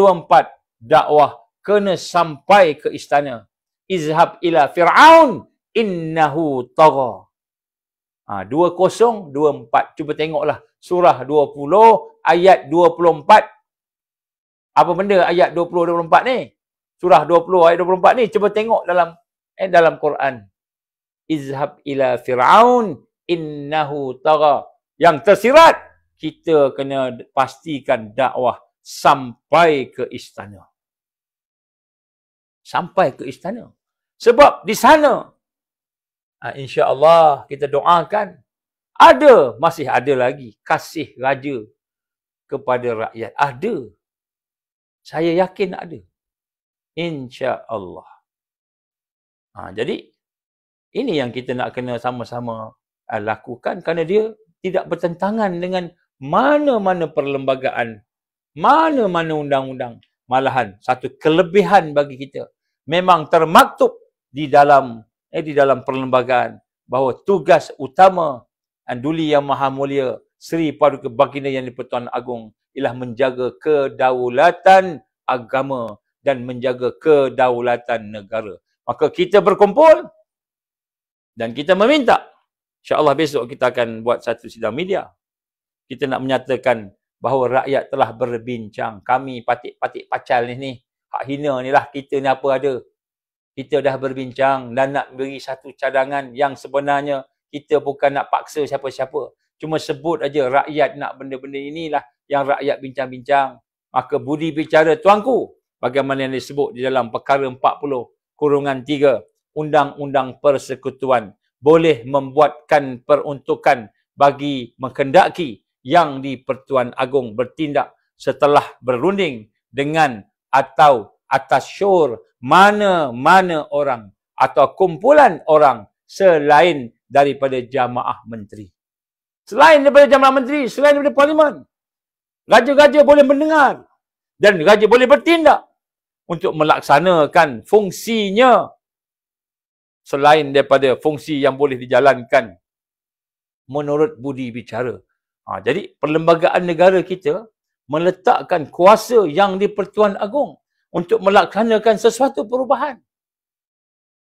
dakwah kena sampai ke istana. Izhab ila Fir'aun innahu tagha. 2024. Cuba tengoklah surah 20 ayat 24. Apa benda ayat 20-24 ni? Surah 20 ayat 24 ni cuba tengok dalam Quran. Izhab ila Fir'aun innahu tagha. Yang tersirat, kita kena pastikan dakwah sampai ke istana. Sampai ke istana. Sebab di sana, insya-Allah kita doakan, masih ada lagi kasih raja kepada rakyat. Ada. Saya yakin ada. Insya-Allah. Jadi, ini yang kita nak kena sama-sama lakukan kerana dia tidak bertentangan dengan mana-mana perlembagaan, mana-mana undang-undang. Malahan satu kelebihan bagi kita. Memang termaktub di dalam perlembagaan bahawa tugas utama Duli Yang Maha Mulia Seri Paduka Baginda Yang di-Pertuan Agong ialah menjaga kedaulatan agama dan menjaga kedaulatan negara. Maka kita berkumpul dan kita meminta, insya-Allah besok kita akan buat satu sidang media. Kita nak menyatakan bahawa rakyat telah berbincang. Kami patik-patik pacal ni, hak hina ni lah, kita ni apa ada. Kita dah berbincang dan nak beri satu cadangan yang sebenarnya kita bukan nak paksa siapa-siapa. Cuma sebut aja rakyat nak benda-benda inilah yang rakyat bincang-bincang. Maka budi bicara tuanku, bagaimana yang disebut di dalam perkara 40/3 Undang-Undang Persekutuan, boleh membuatkan peruntukan bagi menghendaki yang di-Pertuan Agong bertindak setelah berunding dengan atau atas syur mana-mana orang atau kumpulan orang selain daripada jamaah menteri. Selain daripada jamaah menteri, selain daripada parlimen. Raja-raja boleh mendengar dan raja boleh bertindak untuk melaksanakan fungsinya selain daripada fungsi yang boleh dijalankan menurut budi bicara. Jadi perlembagaan negara kita meletakkan kuasa yang di-Pertuan Agong untuk melaksanakan sesuatu perubahan.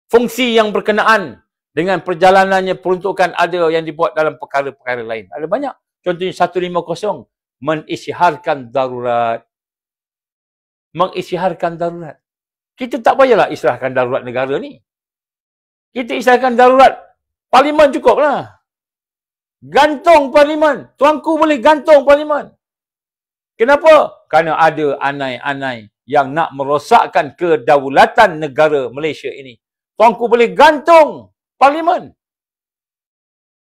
Fungsi yang berkenaan dengan perjalanannya peruntukan ada yang dibuat dalam perkara-perkara lain. Ada banyak. Contohnya 150 mengisytiharkan darurat. Mengisytiharkan darurat. Kita tak payahlah isytiharkan darurat negara ni. Kita isytiharkan darurat parlimen cukuplah. Gantung parlimen. Tuanku boleh gantung parlimen. Kenapa? Kerana ada anai-anai yang nak merosakkan kedaulatan negara Malaysia ini. Tuanku boleh gantung parlimen.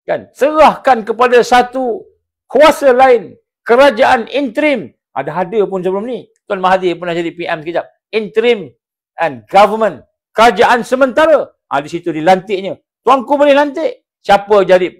Kan? Serahkan kepada satu kuasa lain. Kerajaan interim. Ada pun sebelum ni. Tuan Mahathir pernah jadi PM sekejap. Interim and government. Kerajaan sementara. Di situ dilantiknya. Tuanku boleh lantik. Siapa jadi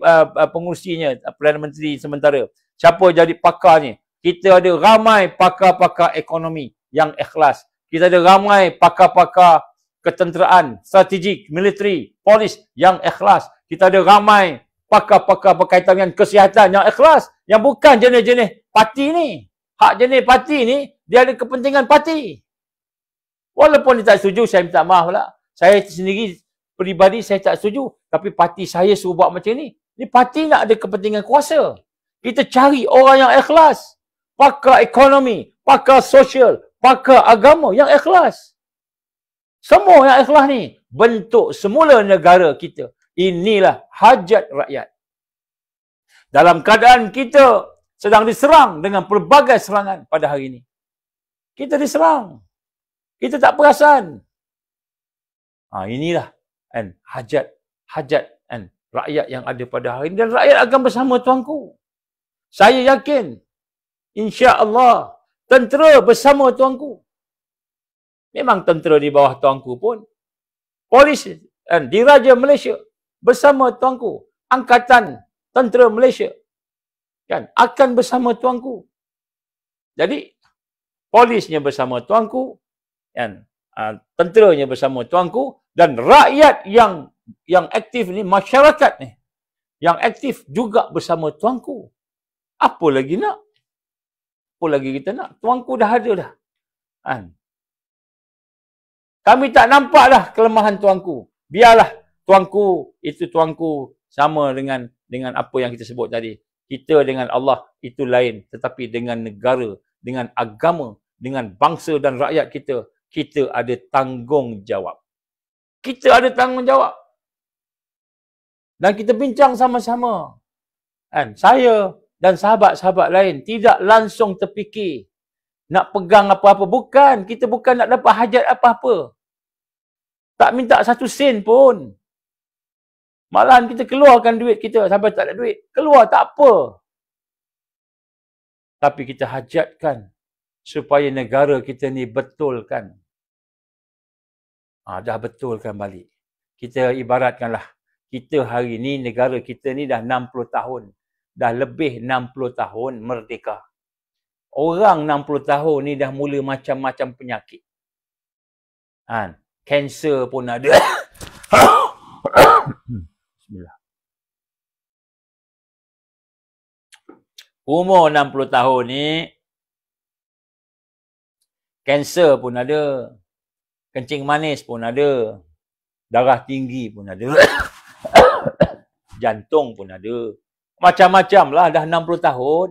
pengurusinya, Perdana Menteri sementara. Siapa jadi pakarnya. Kita ada ramai pakar-pakar ekonomi yang ikhlas. Kita ada ramai pakar-pakar ketenteraan, strategik, militeri, polis yang ikhlas. Kita ada ramai pakar-pakar berkaitan dengan kesihatan yang ikhlas. Yang bukan jenis-jenis parti ni. Hak jenis parti ni, dia ada kepentingan parti. Walaupun dia tak setuju, saya minta maaf lah. Saya sendiri, peribadi saya tak setuju. Tapi parti saya suruh buat macam ni. Ni parti nak ada kepentingan kuasa. Kita cari orang yang ikhlas. Pakar ekonomi, pakar sosial, pakar agama yang ikhlas. Semua yang ikhlas ni bentuk semula negara kita. Inilah hajat rakyat. Dalam keadaan kita sedang diserang dengan pelbagai serangan pada hari ini. Kita diserang. Kita tak perasan. Inilah kan hajat kan rakyat yang ada pada hari ini. Dan rakyat akan bersama tuanku. Saya yakin insya-Allah tentera bersama tuanku. Memang tentera di bawah tuanku pun. Polis dan Diraja Malaysia bersama tuanku. Angkatan Tentera Malaysia kan akan bersama tuanku. Jadi polisnya bersama tuanku kan, tenteranya bersama tuanku dan rakyat yang aktif ni, masyarakat ni yang aktif juga bersama tuanku. Apa lagi nak? Apa lagi kita nak? Tuanku dah ada dah. Kan? Kami tak nampak dah kelemahan tuanku. Biarlah tuanku, itu tuanku sama dengan apa yang kita sebut tadi. Kita dengan Allah itu lain. Tetapi dengan negara, dengan agama, dengan bangsa dan rakyat kita, kita ada tanggungjawab. Kita ada tanggungjawab. Dan kita bincang sama-sama. Kan? Saya dan sahabat-sahabat lain tidak langsung terfikir nak pegang apa-apa. Bukan. Kita bukan nak dapat hajat apa-apa. Tak minta 1 sen pun. Malahan kita keluarkan duit kita sampai tak ada duit. Keluar tak apa. Tapi kita hajatkan supaya negara kita ni betulkan. Dah betulkan balik. Kita ibaratkanlah. Kita hari ni, negara kita ni dah 60 tahun. Dah lebih 60 tahun merdeka. Orang 60 tahun ni dah mula macam-macam penyakit. Kanser pun ada. Bismillah. Umur 60 tahun ni, kanser pun ada. Kencing manis pun ada. Darah tinggi pun ada. Jantung pun ada. Macam-macam lah, dah 60 tahun.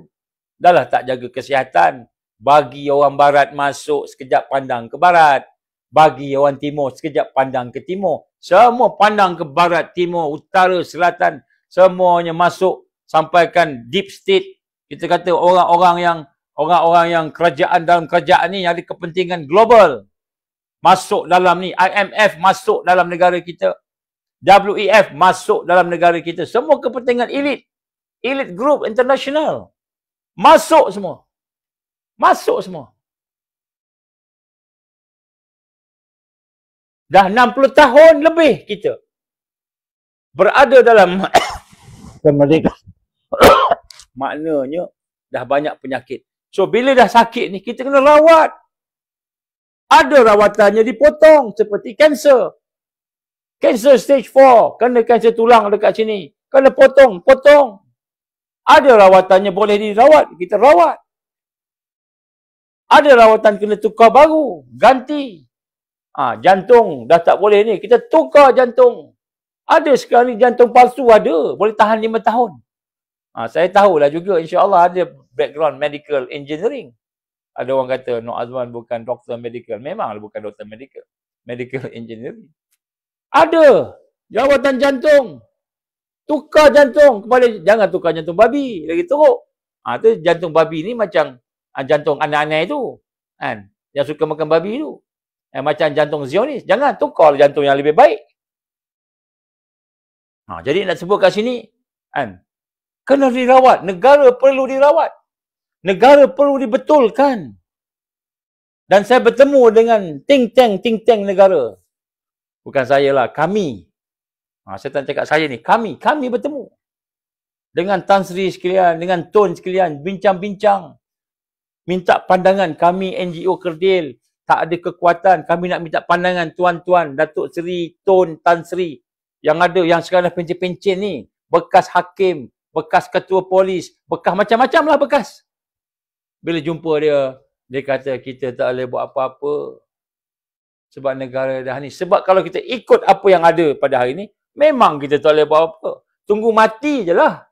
Dah lah tak jaga kesihatan. Bagi orang barat masuk, sekejap pandang ke barat. Bagi orang timur, sekejap pandang ke timur. Semua pandang ke barat, timur, utara, selatan. Semuanya masuk, sampaikan deep state. Kita kata orang-orang yang kerajaan dalam kerajaan ni ada kepentingan global. Masuk dalam ni. IMF masuk dalam negara kita. WEF masuk dalam negara kita. Semua kepentingan elit. Elite group international. Masuk semua. Masuk semua. Dah 60 tahun lebih kita berada dalam kemerdekaan. Maknanya dah banyak penyakit. So bila dah sakit ni kita kena rawat. Ada rawatannya dipotong seperti kanser. Kanser stage 4, kena kanser tulang dekat sini. Kena potong. Ada rawatannya boleh dirawat, kita rawat. Ada rawatan kena tukar baru, ganti. Jantung dah tak boleh ni, kita tukar jantung. Ada sekali jantung palsu ada, boleh tahan 5 tahun. Saya tahulah juga, insya-Allah ada background medical engineering. Ada orang kata Nok Azman bukan doktor medical. Memanglah bukan doktor medical. Medical engineering. Ada jawatan jantung. Tukar jantung kepada, jangan tukar jantung babi, lagi teruk. Tu jantung babi ni macam jantung anak-anak itu. Kan? Yang suka makan babi tu. Macam jantung Zionis. Jangan tukar jantung yang lebih baik. Jadi nak sebut kat sini, kan? Kena dirawat. Negara perlu dirawat. Negara perlu dibetulkan. Dan saya bertemu dengan think tank negara. Bukan saya lah, kami. Saya tak cakap saya ni, kami bertemu. Dengan Tan Sri sekalian, dengan Tun sekalian, bincang-bincang. Minta pandangan kami NGO Kerdil. Tak ada kekuatan, kami nak minta pandangan tuan-tuan, Datuk Seri, Tun, Tan Sri. Yang ada, yang sekarang dah pencen-pencen ni. Bekas hakim, bekas ketua polis, bekas macam-macam lah bekas. Bila jumpa dia kata kita tak boleh buat apa-apa. Sebab negara dah ni. Sebab kalau kita ikut apa yang ada pada hari ni, memang kita tak boleh buat apa. Tunggu mati je lah.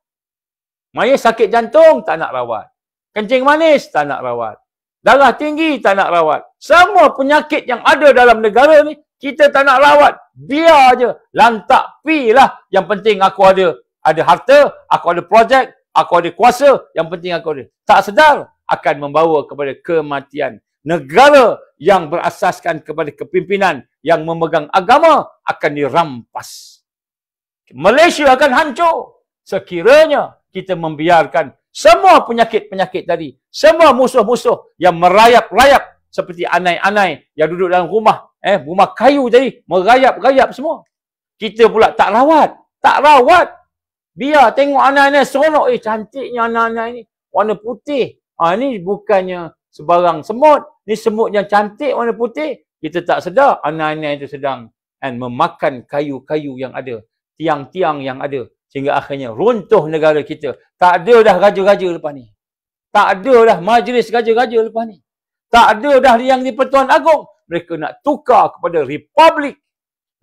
Maya sakit jantung, tak nak rawat. Kencing manis, tak nak rawat. Darah tinggi, tak nak rawat. Semua penyakit yang ada dalam negara ni, kita tak nak rawat. Biar je. Lantak pi lah. Yang penting aku ada harta, aku ada projek, aku ada kuasa. Yang penting aku ada. Tak sedar akan membawa kepada kematian. Negara yang berasaskan kepada kepimpinan yang memegang agama akan dirampas. Malaysia akan hancur sekiranya kita membiarkan semua penyakit-penyakit tadi, semua musuh-musuh yang merayap-rayap seperti anai-anai yang duduk dalam rumah kayu tadi, merayap-rayap semua. Kita pula tak rawat. Biar tengok anak-anak seronok. Cantiknya anak-anak ni. Warna putih. Ni bukannya sebarang semut. Ni semut yang cantik warna putih. Kita tak sedar anak-anak itu sedang memakan kayu-kayu yang ada. Tiang-tiang yang ada. Sehingga akhirnya runtuh negara kita. Tak ada dah raja-raja lepas ni. Tak ada dah majlis raja-raja lepas ni. Tak ada dah yang di Pertuan Agong. Mereka nak tukar kepada republik.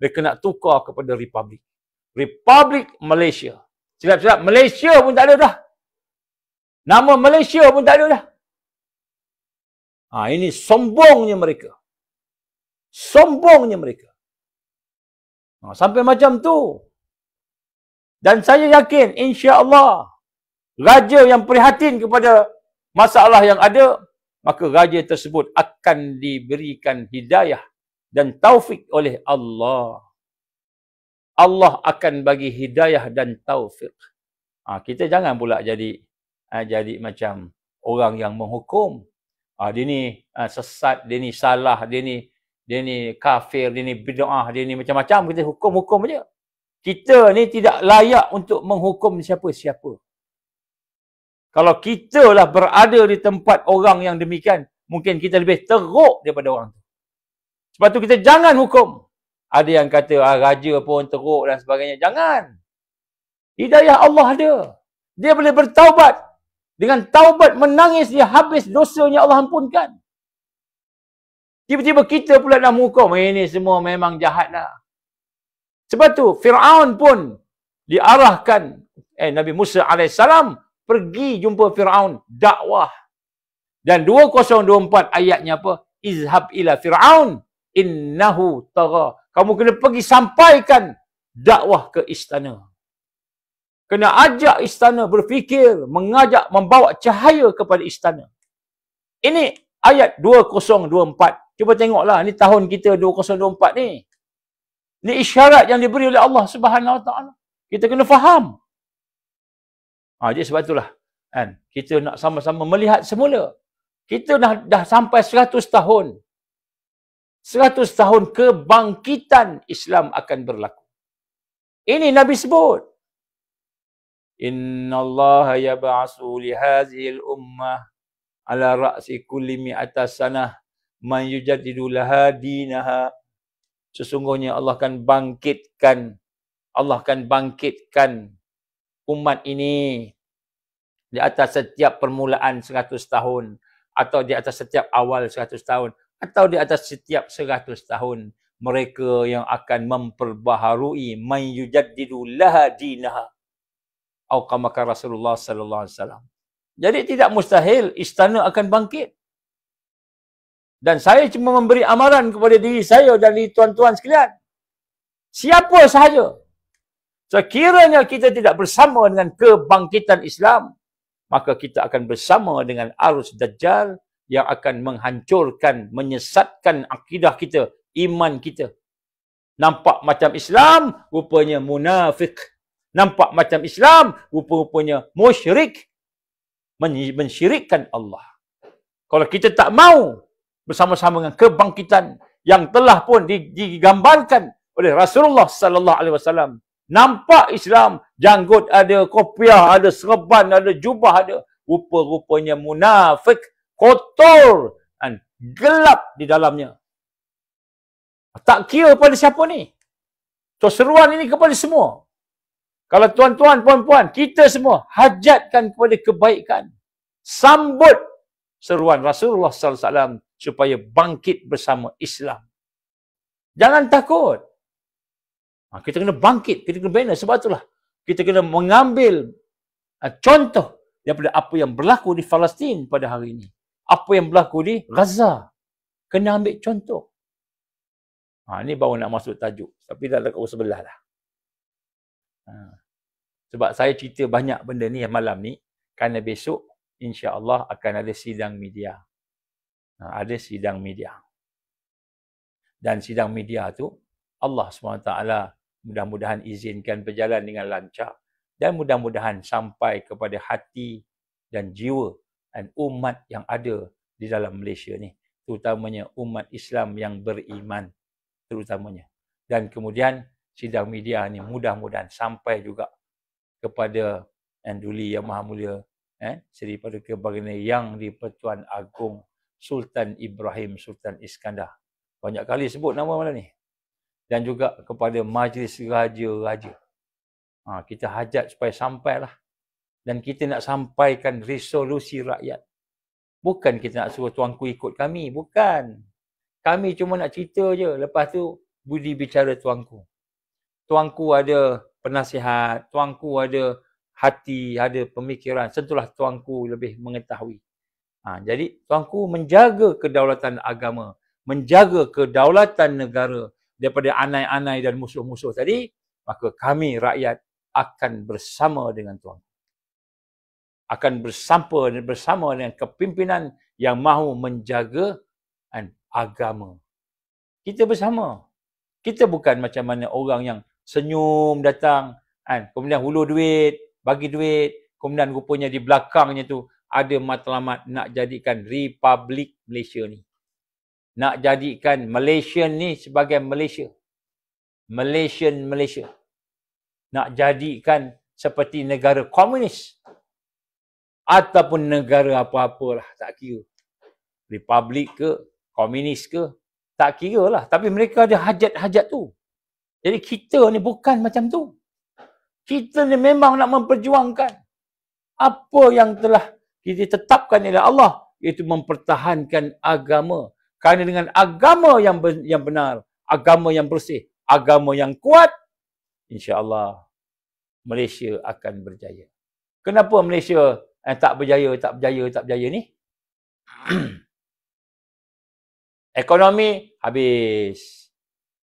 Mereka nak tukar kepada republik. Republik Malaysia. Silap-silap Malaysia pun tak ada dah. Nama Malaysia pun tak ada dah. Ini sombongnya mereka. Sombongnya mereka. Sampai macam tu. Dan saya yakin, insya-Allah, raja yang prihatin kepada masalah yang ada, maka raja tersebut akan diberikan hidayah dan taufik oleh Allah. Allah akan bagi hidayah dan taufik. Kita jangan pula jadi macam orang yang menghukum. Dia ni sesat, dia ni salah, dia ni kafir, dia ni bid'ah, dia ni macam-macam. Kita hukum-hukum aja. Kita ni tidak layak untuk menghukum siapa-siapa. Kalau kita lah berada di tempat orang yang demikian, mungkin kita lebih teruk daripada orang tu. Sebab tu kita jangan hukum. Ada yang kata raja pun teruk dan sebagainya. Jangan. Hidayah Allah ada. Dia boleh bertaubat. Dengan taubat menangis, dia habis dosanya Allah ampunkan. Tiba-tiba kita pula nak menghukum. Ini semua memang jahat lah. Sebab tu Fir'aun pun diarahkan. Nabi Musa AS pergi jumpa Fir'aun. Dakwah. Dan 2024 ayatnya apa? Izhab ila Fir'aun. Innahu tagha. Kamu kena pergi sampaikan dakwah ke istana. Kena ajak istana berfikir, mengajak, membawa cahaya kepada istana. Ini ayat 2024. Cuba tengoklah, ni tahun kita 2024 ni. Ini isyarat yang diberi oleh Allah Subhanahu Wa Taala. Kita kena faham. Jadi sebab itulah kan, kita nak sama-sama melihat semula. Kita dah sampai 100 tahun. 100 tahun kebangkitan Islam akan berlaku. Ini Nabi sebut. Inna Allah yab'asu li hadhil ummah ala ra'si kulli mi'ata sanah man yujaddidu laha dinaha. Sesungguhnya Allah akan bangkitkan umat ini di atas setiap permulaan 100 tahun atau di atas setiap awal 100 tahun atau di atas setiap 100 tahun mereka yang akan memperbaharui man yujaddidu laha dinaha. Atau kama Rasulullah sallallahu alaihi wasallam. Jadi tidak mustahil istana akan bangkit. Dan saya cuma memberi amaran kepada diri saya dan diri tuan-tuan sekalian. Siapa sahaja sekiranya kita tidak bersama dengan kebangkitan Islam, maka kita akan bersama dengan arus Dajjal yang akan menghancurkan, menyesatkan akidah kita, iman kita. Nampak macam Islam, rupanya munafik. Nampak macam Islam, rupa-rupanya musyrik. Mensyirikkan Allah. Kalau kita tak mau bersama-sama dengan kebangkitan yang telah pun digambarkan oleh Rasulullah sallallahu alaihi wasallam. Nampak Islam, janggut ada, kopiah ada, serban ada, jubah ada. Rupa-rupanya munafik, kotor dan gelap di dalamnya. Tak kira pada siapa ni. So seruan ini kepada semua. Kalau tuan-tuan, puan-puan, kita semua hajatkan kepada kebaikan. Sambut seruan Rasulullah SAW supaya bangkit bersama Islam. Jangan takut. Kita kena bangkit, kita kena bina. Sebab itulah kita kena mengambil contoh daripada apa yang berlaku di Palestin pada hari ini. Apa yang berlaku di Gaza. Kena ambil contoh. Ini baru nak masuk tajuk. Tapi dah dekat sebelah dah. Sebab saya cerita banyak benda ni malam ni kerana besok insya-Allah akan ada sidang media. Ada sidang media. Dan sidang media tu Allah SWT mudah-mudahan izinkan berjalan dengan lancar dan mudah-mudahan sampai kepada hati dan jiwa dan umat yang ada di dalam Malaysia ni, terutamanya umat Islam yang beriman terutamanya. Dan kemudian sidang media ni mudah-mudahan sampai juga kepada Duli Yang Maha Mulia Seri Paduka Baginda Yang di-Pertuan Agong Sultan Ibrahim Sultan Iskandar. Banyak kali sebut nama malam ni. Dan juga kepada majlis raja-raja. Kita hajat supaya sampailah. Dan kita nak sampaikan resolusi rakyat. Bukan kita nak suruh tuanku ikut kami. Bukan. Kami cuma nak cerita je. Lepas tu, budi bicara tuanku. Tuanku ada penasihat. Tuanku ada hati, ada pemikiran. Tentulah tuanku lebih mengetahui. Jadi, tuanku menjaga kedaulatan agama. Menjaga kedaulatan negara daripada anai-anai dan musuh-musuh tadi. Maka kami rakyat akan bersama dengan tuanku. Akan bersama dengan kepimpinan yang mahu menjaga agama. Kita bersama. Kita bukan macam mana orang yang senyum datang, kemudian hulur duit, bagi duit, kemudian rupanya di belakangnya tu ada matlamat nak jadikan Republik Malaysia ni. Nak jadikan Malaysia ni sebagai Malaysia. Malaysia. Nak jadikan seperti negara komunis. Ataupun negara apa-apalah, tak kira. Republik ke, komunis ke, tak kira lah. Tapi mereka ada hajat-hajat tu. Jadi kita ni bukan macam tu. Kita ni memang nak memperjuangkan apa yang telah kita tetapkan oleh Allah, iaitu mempertahankan agama. Kerana dengan agama yang benar, agama yang bersih, agama yang kuat, insya-Allah Malaysia akan berjaya. Kenapa Malaysia tak berjaya ni? Ekonomi habis.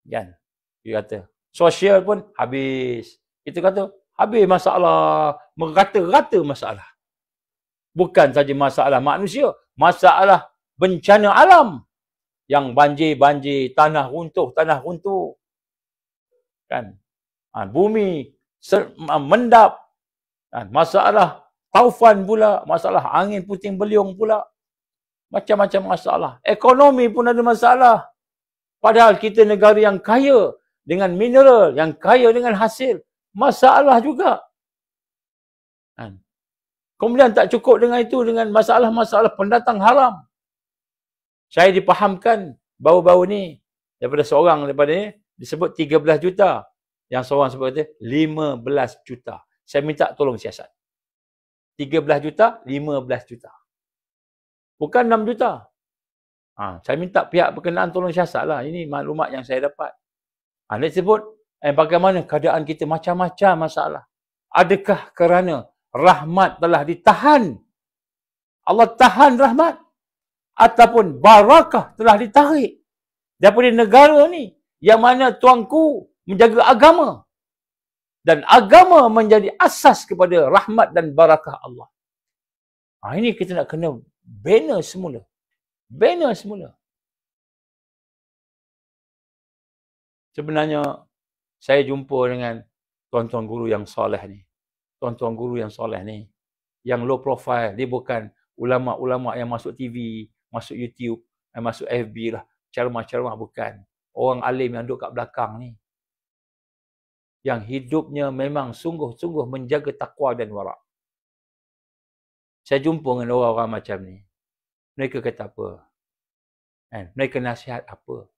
Kan? Dia kata. Sosial pun habis. Kita kata habis masalah. Merata-rata masalah. Bukan saja masalah manusia. Masalah bencana alam. Yang banjir, tanah runtuh. Kan? Bumi mendap. Masalah taufan pula. Masalah angin puting beliung pula. Macam-macam masalah. Ekonomi pun ada masalah. Padahal kita negara yang kaya dengan mineral, yang kaya dengan hasil. Masalah juga. Kemudian tak cukup dengan itu, dengan masalah-masalah pendatang haram. Saya dipahamkan baru-baru ni, daripada seorang daripada ni, disebut 13 juta. Yang seorang sebut kata 15 juta. Saya minta tolong siasat. 13 juta, 15 juta. Bukan 6 juta. Saya minta pihak berkenaan tolong siasat lah. Ini maklumat yang saya dapat. Dia sebut, bagaimana keadaan kita macam-macam masalah. Adakah kerana rahmat telah ditahan? Allah tahan rahmat. Ataupun barakah telah ditarik daripada negara ni. Yang mana tuanku menjaga agama. Dan agama menjadi asas kepada rahmat dan barakah Allah. Ini kita nak kena bina semula. Sebenarnya, saya jumpa dengan tuan-tuan guru yang soleh ni. Tuan-tuan guru yang soleh ni. Yang low profile. Dia bukan ulama'-ulama' yang masuk TV, masuk YouTube, masuk FB lah. Ceramah-ceramah bukan. Orang alim yang duduk kat belakang ni. Yang hidupnya memang sungguh-sungguh menjaga takwa dan warak. Saya jumpa dengan orang-orang macam ni. Mereka kata apa? Mereka nasihat apa?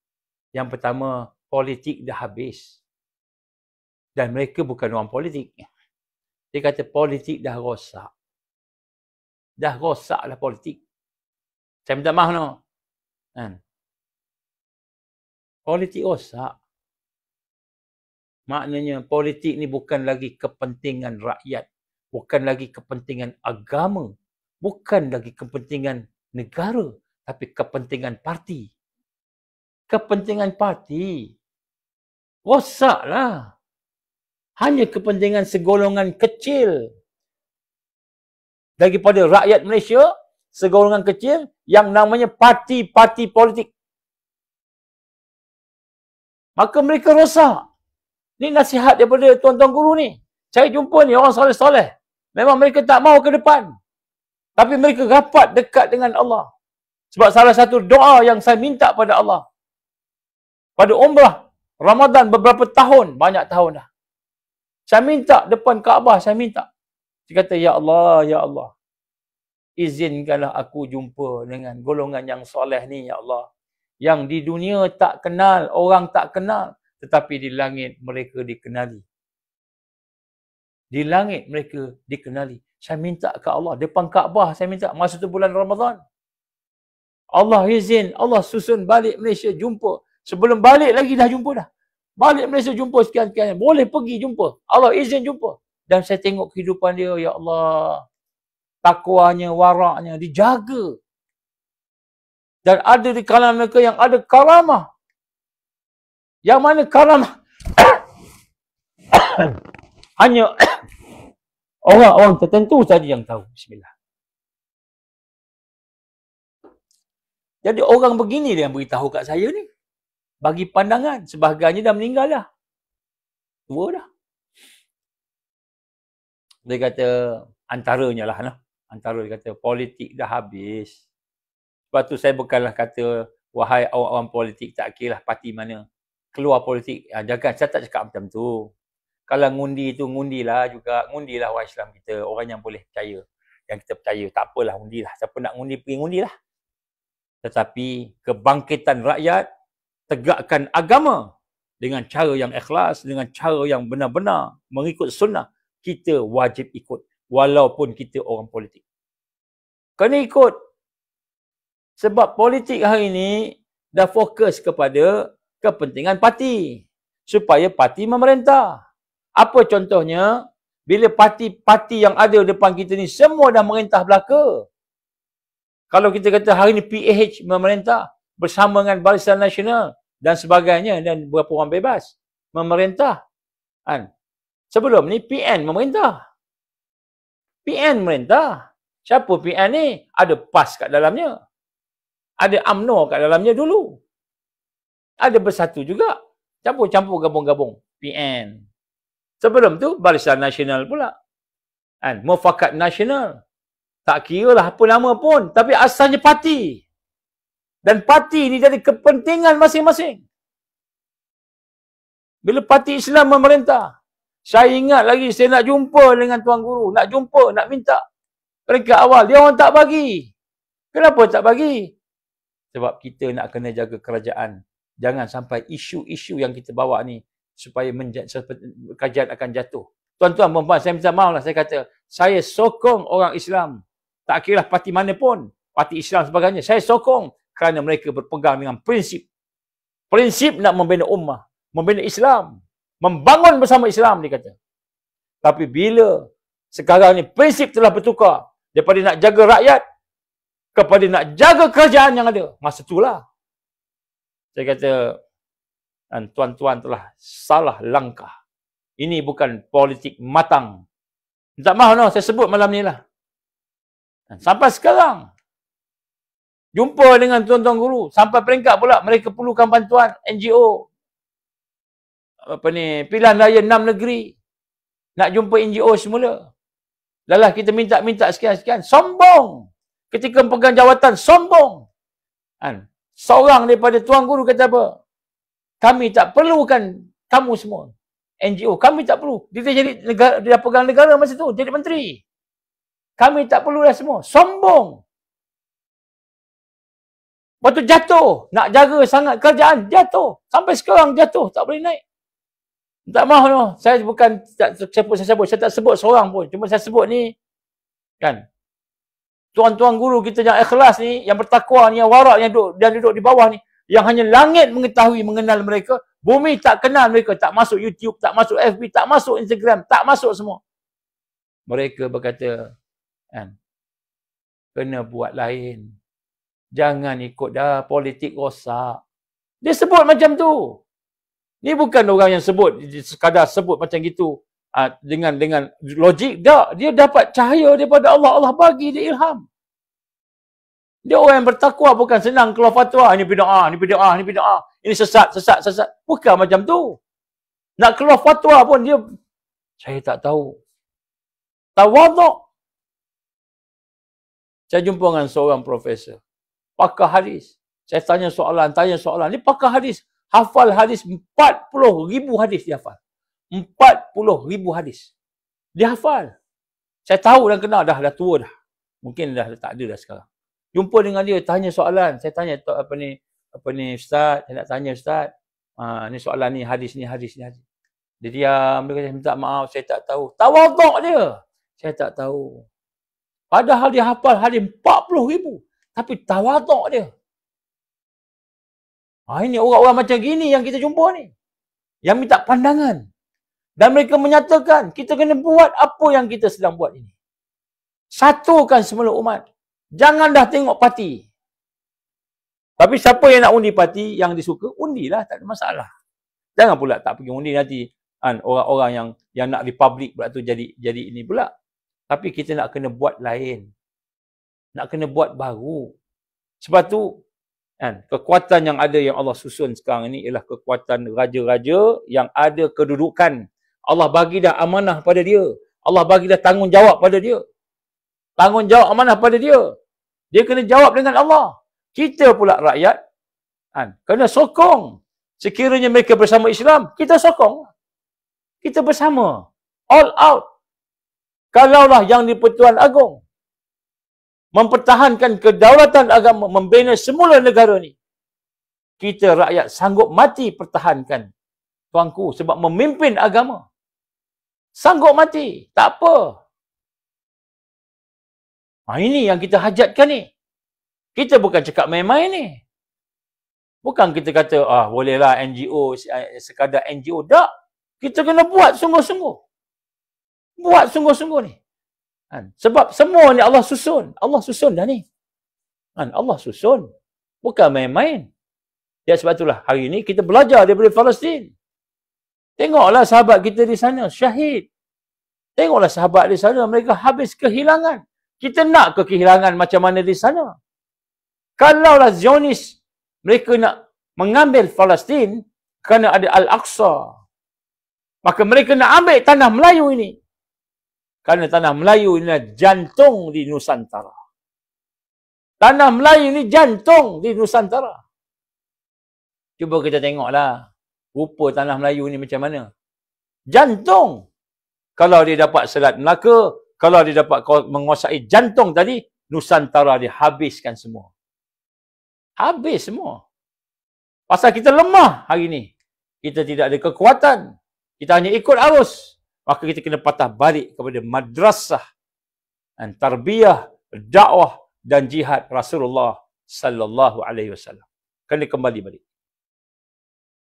Yang pertama, politik dah habis. Dan mereka bukan orang politik. Dia kata politik dah rosak. Dah rosaklah politik. Saya minta maaf no. Politik rosak. Maknanya politik ni bukan lagi kepentingan rakyat. Bukan lagi kepentingan agama. Bukan lagi kepentingan negara. Tapi kepentingan parti. Kepentingan parti. Rosaklah. Hanya kepentingan segolongan kecil. Daripada rakyat Malaysia, segolongan kecil yang namanya parti-parti politik. Maka mereka rosak. Ini nasihat daripada tuan-tuan guru ni. Saya jumpa ni orang soleh-soleh. Memang mereka tak mau ke depan. Tapi mereka rapat dekat dengan Allah. Sebab salah satu doa yang saya minta pada Allah. Pada umrah Ramadan beberapa tahun. Banyak tahun dah. Saya minta depan Kaabah. Saya minta. Saya kata, Ya Allah, Ya Allah. Izinkanlah aku jumpa dengan golongan yang soleh ni, Ya Allah. Yang di dunia tak kenal. Orang tak kenal. Tetapi di langit mereka dikenali. Di langit mereka dikenali. Saya minta ke Allah, depan Kaabah saya minta, masa tu bulan Ramadan. Allah izin, Allah susun balik Malaysia jumpa. Sebelum balik lagi dah jumpa dah. Balik Malaysia jumpa sekian-sekian. Boleh pergi jumpa. Allah izin jumpa. Dan saya tengok kehidupan dia, ya Allah. Takwanya, waraknya dijaga. Dan ada di kalangan mereka yang ada karamah. Yang mana karamah? Hanya orang-orang tertentu saja yang tahu. Bismillah. Jadi orang begini dia yang beritahu kat saya ni. Bagi pandangan. Sebahagiannya dah meninggal dah. Tua dah. Dia kata, antaranya lah. Antara dia kata, politik dah habis. Sebab tu saya bukanlah kata, wahai orang-orang politik, tak kira lah parti mana. Keluar politik, jangan, saya tak cakap macam tu. Kalau ngundi tu, ngundilah juga. Ngundilah orang Islam kita. Orang yang boleh percaya. Yang kita percaya. Tak apalah, undilah. Siapa nak ngundi, pergi ngundilah. Tetapi kebangkitan rakyat, tegakkan agama dengan cara yang ikhlas, dengan cara yang benar-benar mengikut sunnah, kita wajib ikut walaupun kita orang politik. Kena ikut. Sebab politik hari ini dah fokus kepada kepentingan parti. Supaya parti memerintah. Apa contohnya? Bila parti-parti yang ada depan kita ni semua dah merintah belaka. Kalau kita kata hari ni PAH memerintah bersama dengan Barisan Nasional dan sebagainya dan beberapa orang bebas memerintah. Kan? Sebelum ni PN memerintah. PN memerintah. Siapa PN ni? Ada PAS kat dalamnya. Ada UMNO kat dalamnya dulu. Ada Bersatu juga. Campur-campur gabung-gabung. PN. Sebelum tu Barisan Nasional pula. Kan? Mufakat Nasional. Tak kira lah apa nama pun. Tapi asalnya parti. Dan parti ni jadi kepentingan masing-masing. Bila parti Islam memerintah. Saya ingat lagi saya nak jumpa dengan Tuan Guru. Nak jumpa, nak minta. Peringkat awal. Dia orang tak bagi. Kenapa tak bagi? Sebab kita nak kena jaga kerajaan. Jangan sampai isu-isu yang kita bawa ni. Supaya kerajaan akan jatuh. Tuan-tuan, perempuan, saya minta maaf lah. Saya kata, saya sokong orang Islam. Tak kira parti mana pun. Parti Islam sebagainya. Saya sokong kerana mereka berpegang dengan prinsip. Prinsip nak membina ummah. Membina Islam. Membangun bersama Islam, dia kata. Tapi bila sekarang ni prinsip telah bertukar. Daripada nak jaga rakyat kepada nak jaga kerajaan yang ada. Masa itulah. Saya kata, tuan-tuan telah salah langkah. Ini bukan politik matang. Tak mahu saya sebut malam ni lah. Sampai sekarang. Jumpa dengan tuan-tuan guru. Sampai peringkat pula mereka perlukan bantuan NGO. Pilihan raya 6 negeri. Nak jumpa NGO semula. Lalah kita minta-minta sekian-sekian. Sombong. Ketika pegang jawatan, sombong. Seorang daripada tuan guru kata apa? Kami tak perlukan kamu semua. NGO. Kami tak perlu. Dia jadi negara, dia pegang negara masa tu. Jadi menteri. Kami tak perlu dah semua. Sombong. Waktu jatuh. Nak jaga sangat kerajaan. Jatuh. Sampai sekarang jatuh. Tak boleh naik. Tak mahu no. Saya bukan saya tak sebut seorang pun. Cuma saya sebut ni. Kan. Tuan-tuan guru kita yang ikhlas ni. Yang bertakwa ni. Yang warak yang duduk di bawah ni. Yang hanya langit mengetahui, mengenal mereka. Bumi tak kenal mereka. Tak masuk YouTube. Tak masuk FB. Tak masuk Instagram. Tak masuk semua. Mereka berkata. Kan. Kena buat lain. Jangan ikut dah politik rosak. Dia sebut macam tu. Ni bukan orang yang sebut, sekadar sebut macam gitu dengan logik. Tak. Dia dapat cahaya daripada Allah. Allah bagi dia ilham. Dia orang yang bertakwa, bukan senang keluar fatwa. Ini bid'ah, ini bid'ah, ini bid'ah. Ini sesat. Bukan macam tu. Nak keluar fatwa pun dia, saya tak tahu. Tawaduk. Saya jumpa dengan seorang profesor. Pakar hadis. Saya tanya soalan. Ni pakar hadis. Hafal hadis 40,000 hadis dia hafal. 40,000 hadis. Dia hafal. Saya tahu dan kenal dah tua dah. Mungkin dah tak ada dah sekarang. Jumpa dengan dia, tanya soalan. Saya tanya apa ni Ustaz, saya nak tanya Ustaz. Ni soalan ni hadis. Dia diam, dia kata, minta maaf, saya tak tahu. Tawaduk dia. Saya tak tahu. Padahal dia hafal hadis 40,000. Tapi tawaduk dia. Ini orang-orang macam gini yang kita jumpa ni. Yang minta pandangan. Dan mereka menyatakan, kita kena buat apa yang kita sedang buat ini. Satukan semula umat. Jangan dah tengok parti. Tapi siapa yang nak undi parti, yang disuka, undilah, tak ada masalah. Jangan pula tak pergi undi nanti. Orang-orang yang nak republik pula tu jadi ini pula. Tapi kita nak kena buat lain. Nak kena buat baru. Sebab tu, kekuatan yang ada yang Allah susun sekarang ini ialah kekuatan raja-raja yang ada kedudukan. Allah bagi dah amanah pada dia. Allah bagi dah tanggungjawab pada dia. Tanggungjawab amanah pada dia. Dia kena jawab dengan Allah. Kita pula rakyat, kena sokong. Sekiranya mereka bersama Islam, kita sokong. Kita bersama. All out. Kalaulah yang di-Pertuan Agong mempertahankan kedaulatan agama, membina semula negara ni, kita rakyat sanggup mati pertahankan, tuanku, sebab memimpin agama. Sanggup mati. Tak apa. Ini yang kita hajatkan ni. Kita bukan cakap main-main ni. Bukan kita kata, bolehlah NGO, sekadar NGO. Tak. Kita kena buat sungguh-sungguh. Buat sungguh-sungguh ni. Sebab semua ni Allah susun. Allah susun dah ni. Allah susun. Bukan main-main. Ya, sebab itulah hari ni kita belajar daripada Palestin. Tengoklah sahabat kita di sana, syahid. Tengoklah sahabat di sana, mereka habis kehilangan. Kita nak ke kehilangan macam mana di sana? Kalaulah Zionis, mereka nak mengambil Palestin kerana ada Al-Aqsa, maka mereka nak ambil tanah Melayu ini. Kerana tanah Melayu ini adalah jantung di Nusantara. Tanah Melayu ini jantung di Nusantara. Cuba kita tengoklah rupa tanah Melayu ni macam mana. Jantung. Kalau dia dapat Selat Melaka, kalau dia dapat menguasai jantung tadi, Nusantara dihabiskan semua. Habis semua. Pasal kita lemah hari ni. Kita tidak ada kekuatan. Kita hanya ikut arus. Maka kita kena patah balik kepada madrasah, tarbiyah, dakwah dan jihad Rasulullah sallallahu alaihi wasallam. Kena kembali balik.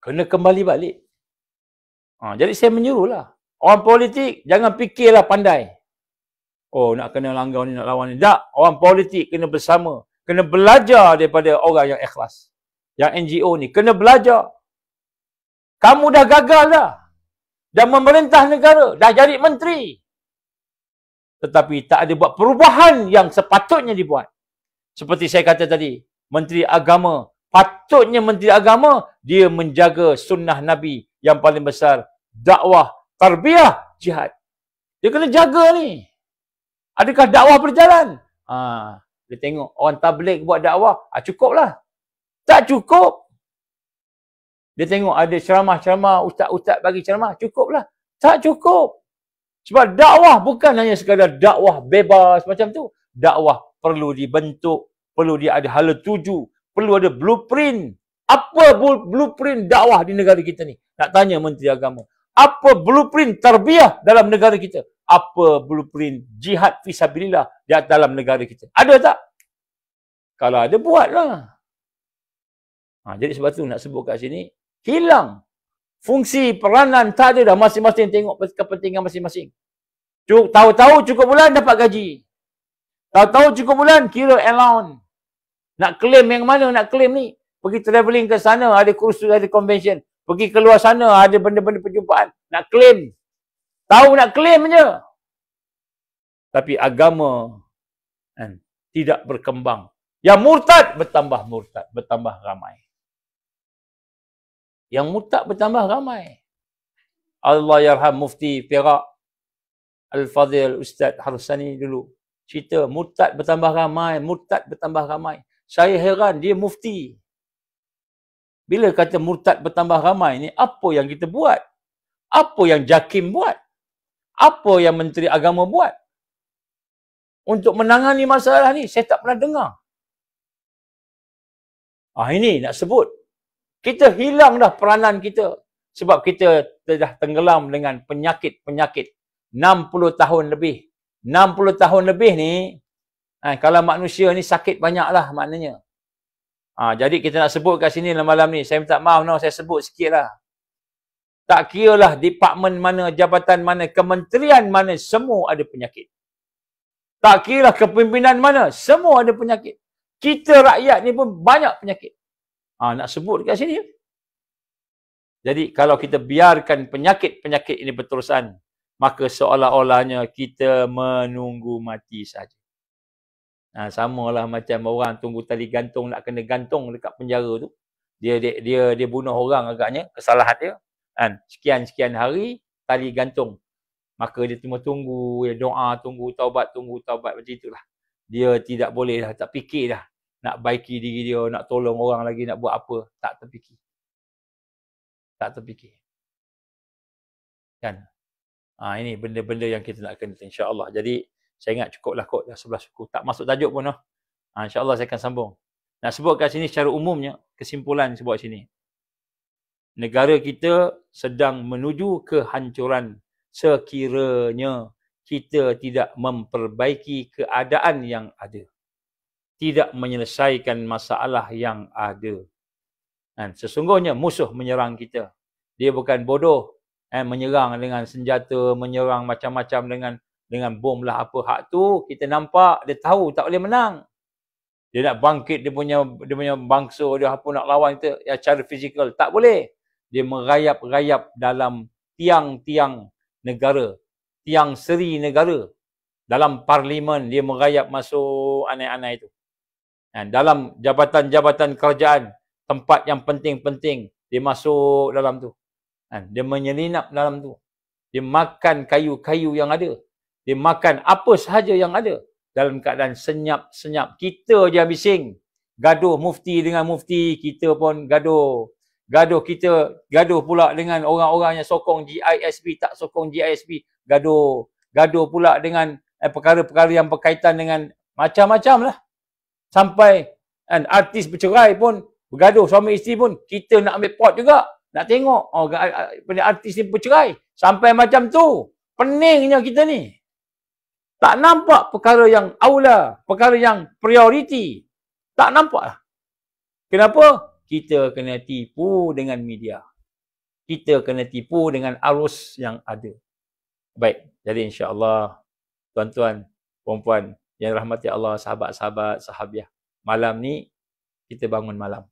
Kena kembali balik. Jadi saya menyuruhlah. Orang politik jangan fikirlah pandai. Nak kena langgar ni, nak lawan ni. Tak. Orang politik kena bersama. Kena belajar daripada orang yang ikhlas. Yang NGO ni. Kena belajar. Kamu dah gagal dah. Dah memerintah negara. Dah jadi menteri. Tetapi tak ada buat perubahan yang sepatutnya dibuat. Seperti saya kata tadi. Menteri Agama. Patutnya Menteri Agama, dia menjaga sunnah Nabi yang paling besar. Dakwah, tarbiyah, jihad. Dia kena jaga ni. Adakah dakwah berjalan? Dia tengok orang tabligh buat dakwah, cukuplah. Tak cukup. Dia tengok ada ceramah-ceramah, ustaz-ustaz bagi ceramah, cukuplah. Tak cukup. Sebab dakwah bukan hanya sekadar dakwah bebas macam tu. Dakwah perlu dibentuk, perlu dia ada hala tuju, perlu ada blueprint. Apa blueprint dakwah di negara kita ni? Nak tanya Menteri Agama. Apa blueprint tarbiyah dalam negara kita? Apa blueprint jihad fisabilillah dalam negara kita? Ada tak? Kalau ada, buatlah. Jadi sebab tu nak sebut kat sini, hilang. Fungsi peranan tak ada dah. Masing-masing tengok kepentingan masing-masing. Tahu-tahu cukup bulan dapat gaji. Tahu-tahu cukup bulan kira allowance. Nak claim yang mana nak claim ni? Pergi travelling ke sana, ada kursus, ada convention. Pergi keluar sana, ada benda-benda perjumpaan. Nak claim. Tahu nak claim je. Tapi agama tidak berkembang. Yang murtad, bertambah ramai. Yang murtad bertambah ramai. Allah yarham Mufti Perak Al-Fadhil Ustaz Harsani dulu. Cerita murtad bertambah ramai. Saya heran, dia mufti. Bila kata murtad bertambah ramai ni, apa yang kita buat? Apa yang JAKIM buat? Apa yang Menteri Agama buat? Untuk menangani masalah ni, saya tak pernah dengar. Ini nak sebut. Kita hilang dah peranan kita. Sebab kita telah tenggelam dengan penyakit-penyakit 60 tahun lebih. 60 tahun lebih ni, kalau manusia ni sakit banyaklah maknanya. Jadi kita nak sebut kat sini malam ni, saya minta maaf saya sebut sikit lah. Tak kiralah departmen mana, jabatan mana, kementerian mana, semua ada penyakit. Tak kiralah kepimpinan mana, semua ada penyakit. Kita rakyat ni pun banyak penyakit. Nak sebut kat sini. Jadi kalau kita biarkan penyakit-penyakit ini berterusan, maka seolah-olahnya kita menunggu mati saja. Samalah macam orang tunggu tali gantung nak kena gantung dekat penjara tu. Dia bunuh orang agaknya, kesalahan dia. Sekian-sekian hari tali gantung. Maka dia cuma tunggu, dia doa, tunggu taubat macam itulah. Dia tidak boleh dah, tak fikir dah nak baiki diri dia, nak tolong orang lagi, nak buat apa, tak terfikir. Tak terfikir. Kan? Ini benda-benda yang kita nak kena insya-Allah. Jadi saya ingat cukuplah kot dah 11 suku. Tak masuk tajuk pun insya-Allah saya akan sambung. Nak sebut kat sini secara umumnya, kesimpulan sebut sini. Negara kita sedang menuju kehancuran sekiranya kita tidak memperbaiki keadaan yang ada. Tidak menyelesaikan masalah yang ada. Sesungguhnya musuh menyerang kita. Dia bukan bodoh. Menyerang dengan senjata, menyerang macam-macam dengan bom lah apa. Hak tu kita nampak, dia tahu tak boleh menang. Dia nak bangkit dia punya bangsa, dia apa nak lawan kita secara fizikal. Tak boleh. Dia merayap-rayap dalam tiang-tiang negara. Tiang seri negara. Dalam parlimen dia merayap masuk anai-anai itu. Dalam jabatan-jabatan kerajaan, tempat yang penting-penting, dia masuk dalam tu. Dia menyelinap dalam tu. Dia makan kayu-kayu yang ada. Dia makan apa sahaja yang ada. Dalam keadaan senyap-senyap. Kita je bising. Gaduh mufti dengan mufti, kita pun gaduh. Gaduh pula dengan orang-orang yang sokong GISP, tak sokong GISP. Gaduh pula dengan perkara-perkara yang berkaitan dengan macam-macam lah. Sampai artis bercerai pun, bergaduh suami isteri pun, kita nak ambil pot juga. Nak tengok artis ni bercerai. Sampai macam tu. Peningnya kita ni. Tak nampak perkara yang aula, perkara yang prioriti. Tak nampak lah. Kenapa? Kita kena tipu dengan media. Kita kena tipu dengan arus yang ada. Baik, jadi insya-Allah tuan-tuan, puan-puan yang rahmati Allah, sahabat-sahabat, sahabiah. Malam ni kita bangun malam.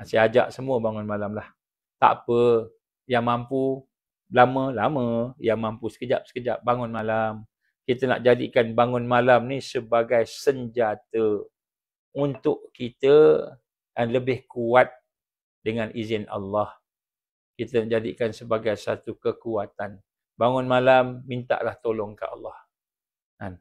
Saya ajak semua bangun malam lah. Tak apa, yang mampu lama-lama, yang mampu sekejap-sekejap bangun malam. Kita nak jadikan bangun malam ni sebagai senjata untuk kita lebih kuat dengan izin Allah. Kita jadikan sebagai satu kekuatan. Bangun malam, mintalah tolong ke Allah.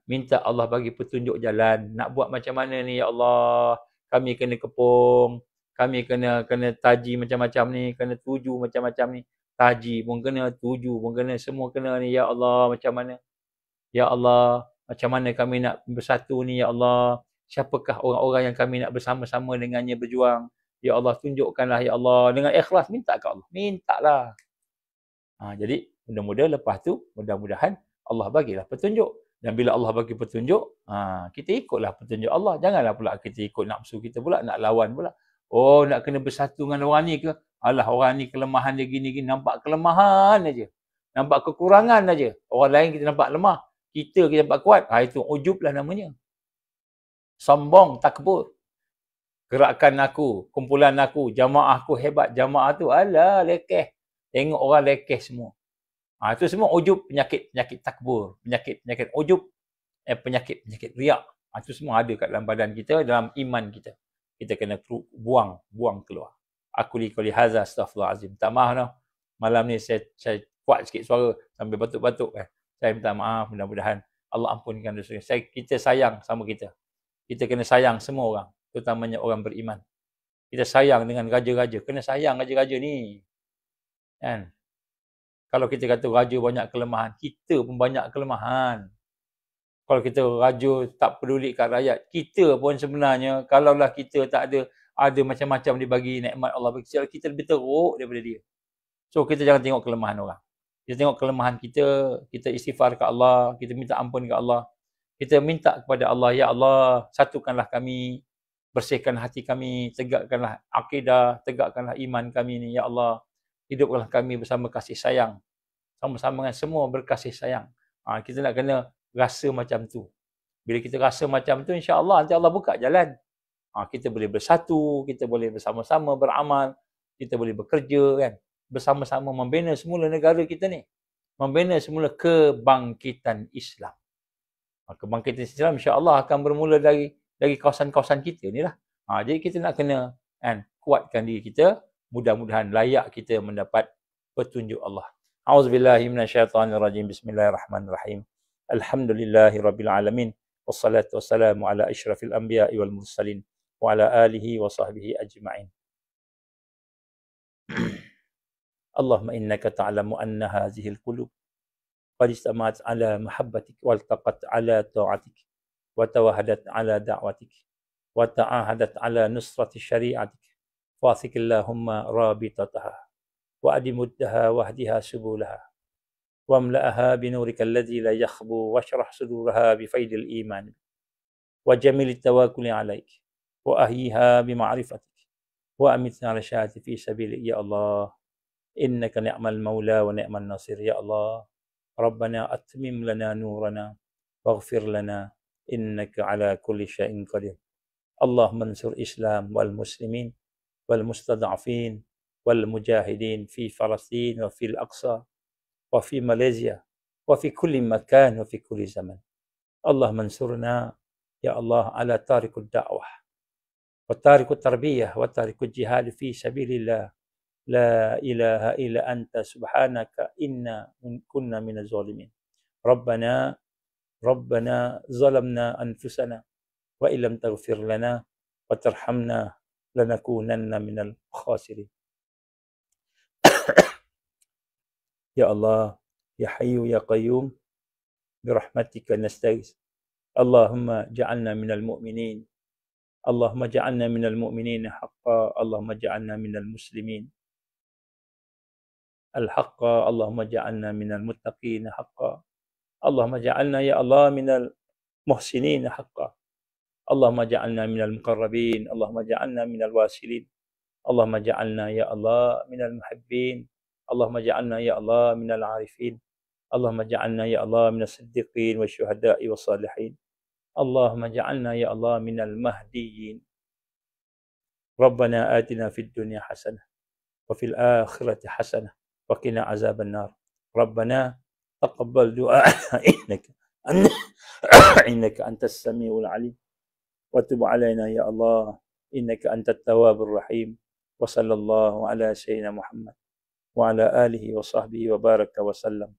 Minta Allah bagi petunjuk jalan. Nak buat macam mana ni ya Allah? Kami kena kepung. Kami kena taji macam-macam ni. Kena tuju macam-macam ni. Taji pun kena, tuju pun kena. Semua kena ni ya Allah. Macam mana? Ya Allah, macam mana kami nak bersatu ni ya Allah? Siapakah orang-orang yang kami nak bersama-sama dengannya berjuang? Ya Allah, tunjukkanlah ya Allah. Dengan ikhlas minta ke Allah. Mintalah. Jadi mudah-mudahan lepas tu, mudah-mudahan Allah bagilah petunjuk. Dan bila Allah bagi petunjuk, kita ikutlah petunjuk Allah. Janganlah pula kita ikut nafsu kita pula, nak lawan pula. Oh, nak kena bersatu dengan orang ni ke? Alah, orang ni kelemahan dia gini-gini. Nampak kelemahan aja. Nampak kekurangan aja. Orang lain kita nampak lemah. Kita nampak kuat. Itu ujub lah namanya. Sombong, takbur. Gerakan aku, kumpulan aku, jamaah aku hebat. Jamaah tu, alah, lekeh. Tengok orang lekeh semua. Itu semua ujub, penyakit takbur. Penyakit ujub, penyakit riak. Itu semua ada kat dalam badan kita, dalam iman kita. Kita kena buang keluar. Aku liqali haza, astaghfirullahalazim. Tak maaf no. Malam ni saya kuat sikit suara sampai batuk-batuk. Saya minta maaf, mudah-mudahan Allah ampunkan dosa. Kita sayang sama kita. Kita kena sayang semua orang, terutamanya orang beriman. Kita sayang dengan raja-raja. Kena sayang raja-raja ni. Kan? Kalau kita kata raja banyak kelemahan, kita pun banyak kelemahan. Kalau kita raja tak peduli kat rakyat, kita pun sebenarnya, kalaulah kita tak ada macam-macam dibagi nikmat Allah bagi kita lebih teruk daripada dia. So kita jangan tengok kelemahan orang. Kita tengok kelemahan kita, kita istighfar ke Allah, kita minta ampun ke Allah. Kita minta kepada Allah, ya Allah, satukanlah kami, bersihkan hati kami, tegakkanlah akidah, tegakkanlah iman kami ni, ya Allah. Hidupkanlah kami bersama kasih sayang. Sama-sama dengan semua berkasih sayang. Kita nak kena rasa macam tu. Bila kita rasa macam tu, insya-Allah nanti Allah buka jalan. Kita boleh bersatu, kita boleh bersama-sama beramal, kita boleh bekerja kan. Bersama-sama membina semula negara kita ni. Membina semula kebangkitan Islam. Kebangkitan Islam insya-Allah akan bermula dari kawasan-kawasan kita ni lah. Jadi kita nak kena kan, kuatkan diri kita. Mudah-mudahan layak kita mendapat petunjuk Allah. A'udzubillahi minasyaitonirrajim. Bismillahirrahmanirrahim. Alhamdulillahirabbil alamin. Wassalatu wassalamu ala asyrafil anbiya'i wal mursalin wa ala alihi wa sahbihi ajma'in. Allahumma innaka ta'lamu anna hadhihi al-qulub qad istama'at ala mahabbatik wa altaqat ala ta'atik wa tawahadat ala da'watik wa ta'ahadat ala nusrati syari'atik فاثق اللهم رابطتها وأدمدها واهدها سبلها واملأها بنورك الذي لا يخبو واشرح صدورها بفيض الإيمان وجميل التواكل عليك وأهيها بمعرفتك وأمتنا على الشهادة في سبيلك يا الله إنك نعم المولى ونعم النصير يا الله ربنا أتمم لنا نورنا واغفر لنا إنك على كل شيء قدير اللهم انصر الإسلام والمسلمين والمستضعفين والمجاهدين في فلسطين وفي الأقصى وفي ماليزيا وفي كل مكان وفي كل زمن اللهم انصرنا يا الله على تارك الدعوة وتارك التربية وتارك الجهاد في سبيل الله لا إله إلا أنت سبحانك إنا كنا من الظالمين ربنا ظلمنا أنفسنا وإن لم تغفر لنا وترحمنا لنكونن من الخاسرين يا الله يا حي يا قيوم برحمتك نستغيث اللهم اجعلنا من المؤمنين اللهم اجعلنا من المؤمنين حقا اللهم اجعلنا من المسلمين الحقا اللهم اجعلنا من المتقين حقا اللهم اجعلنا يا الله من المحسنين حقا اللهم اجعلنا من المقربين اللهم اجعلنا من الواصلين اللهم اجعلنا يا الله من المحبين اللهم اجعلنا يا الله من العارفين اللهم اجعلنا يا الله من الصديقين والشهداء والصالحين اللهم اجعلنا يا الله من المهديين ربنا آتنا في الدنيا حسنة وفي الآخرة حسنة وقنا عذاب النار ربنا تقبل دعاءنا إنك أنت السميع العليم وتب علينا يا الله إنك أنت التواب الرحيم وصلى الله على سيدنا محمد وعلى آله وصحبه وبارك وسلم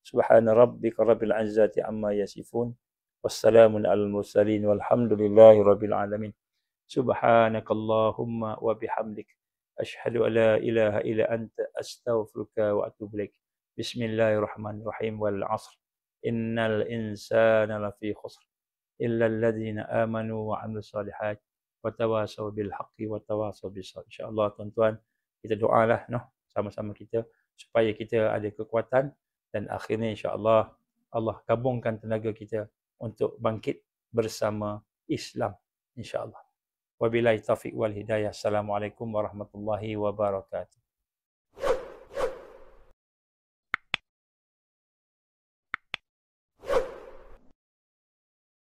سبحان ربك رب العزة عما يصفون والسلام على المرسلين والحمد لله رب العالمين سبحانك اللهم وبحمدك أشهد أن لا إله إلا أنت أستغفرك وأتوب إليك بسم الله الرحمن الرحيم والعصر إن الإنسان لفي خسر إلا الذين آمنوا وعملوا الصالحات وتواصوا بالحق وتواصوا بالصبر. InsyaAllah tuan-tuan, kita doalah sama-sama kita supaya kita ada kekuatan dan akhirnya insya-Allah Allah gabungkan tenaga kita untuk bangkit bersama Islam insya-Allah. Wabillahi taufiq wal hidayah. Assalamualaikum warahmatullahi wabarakatuh.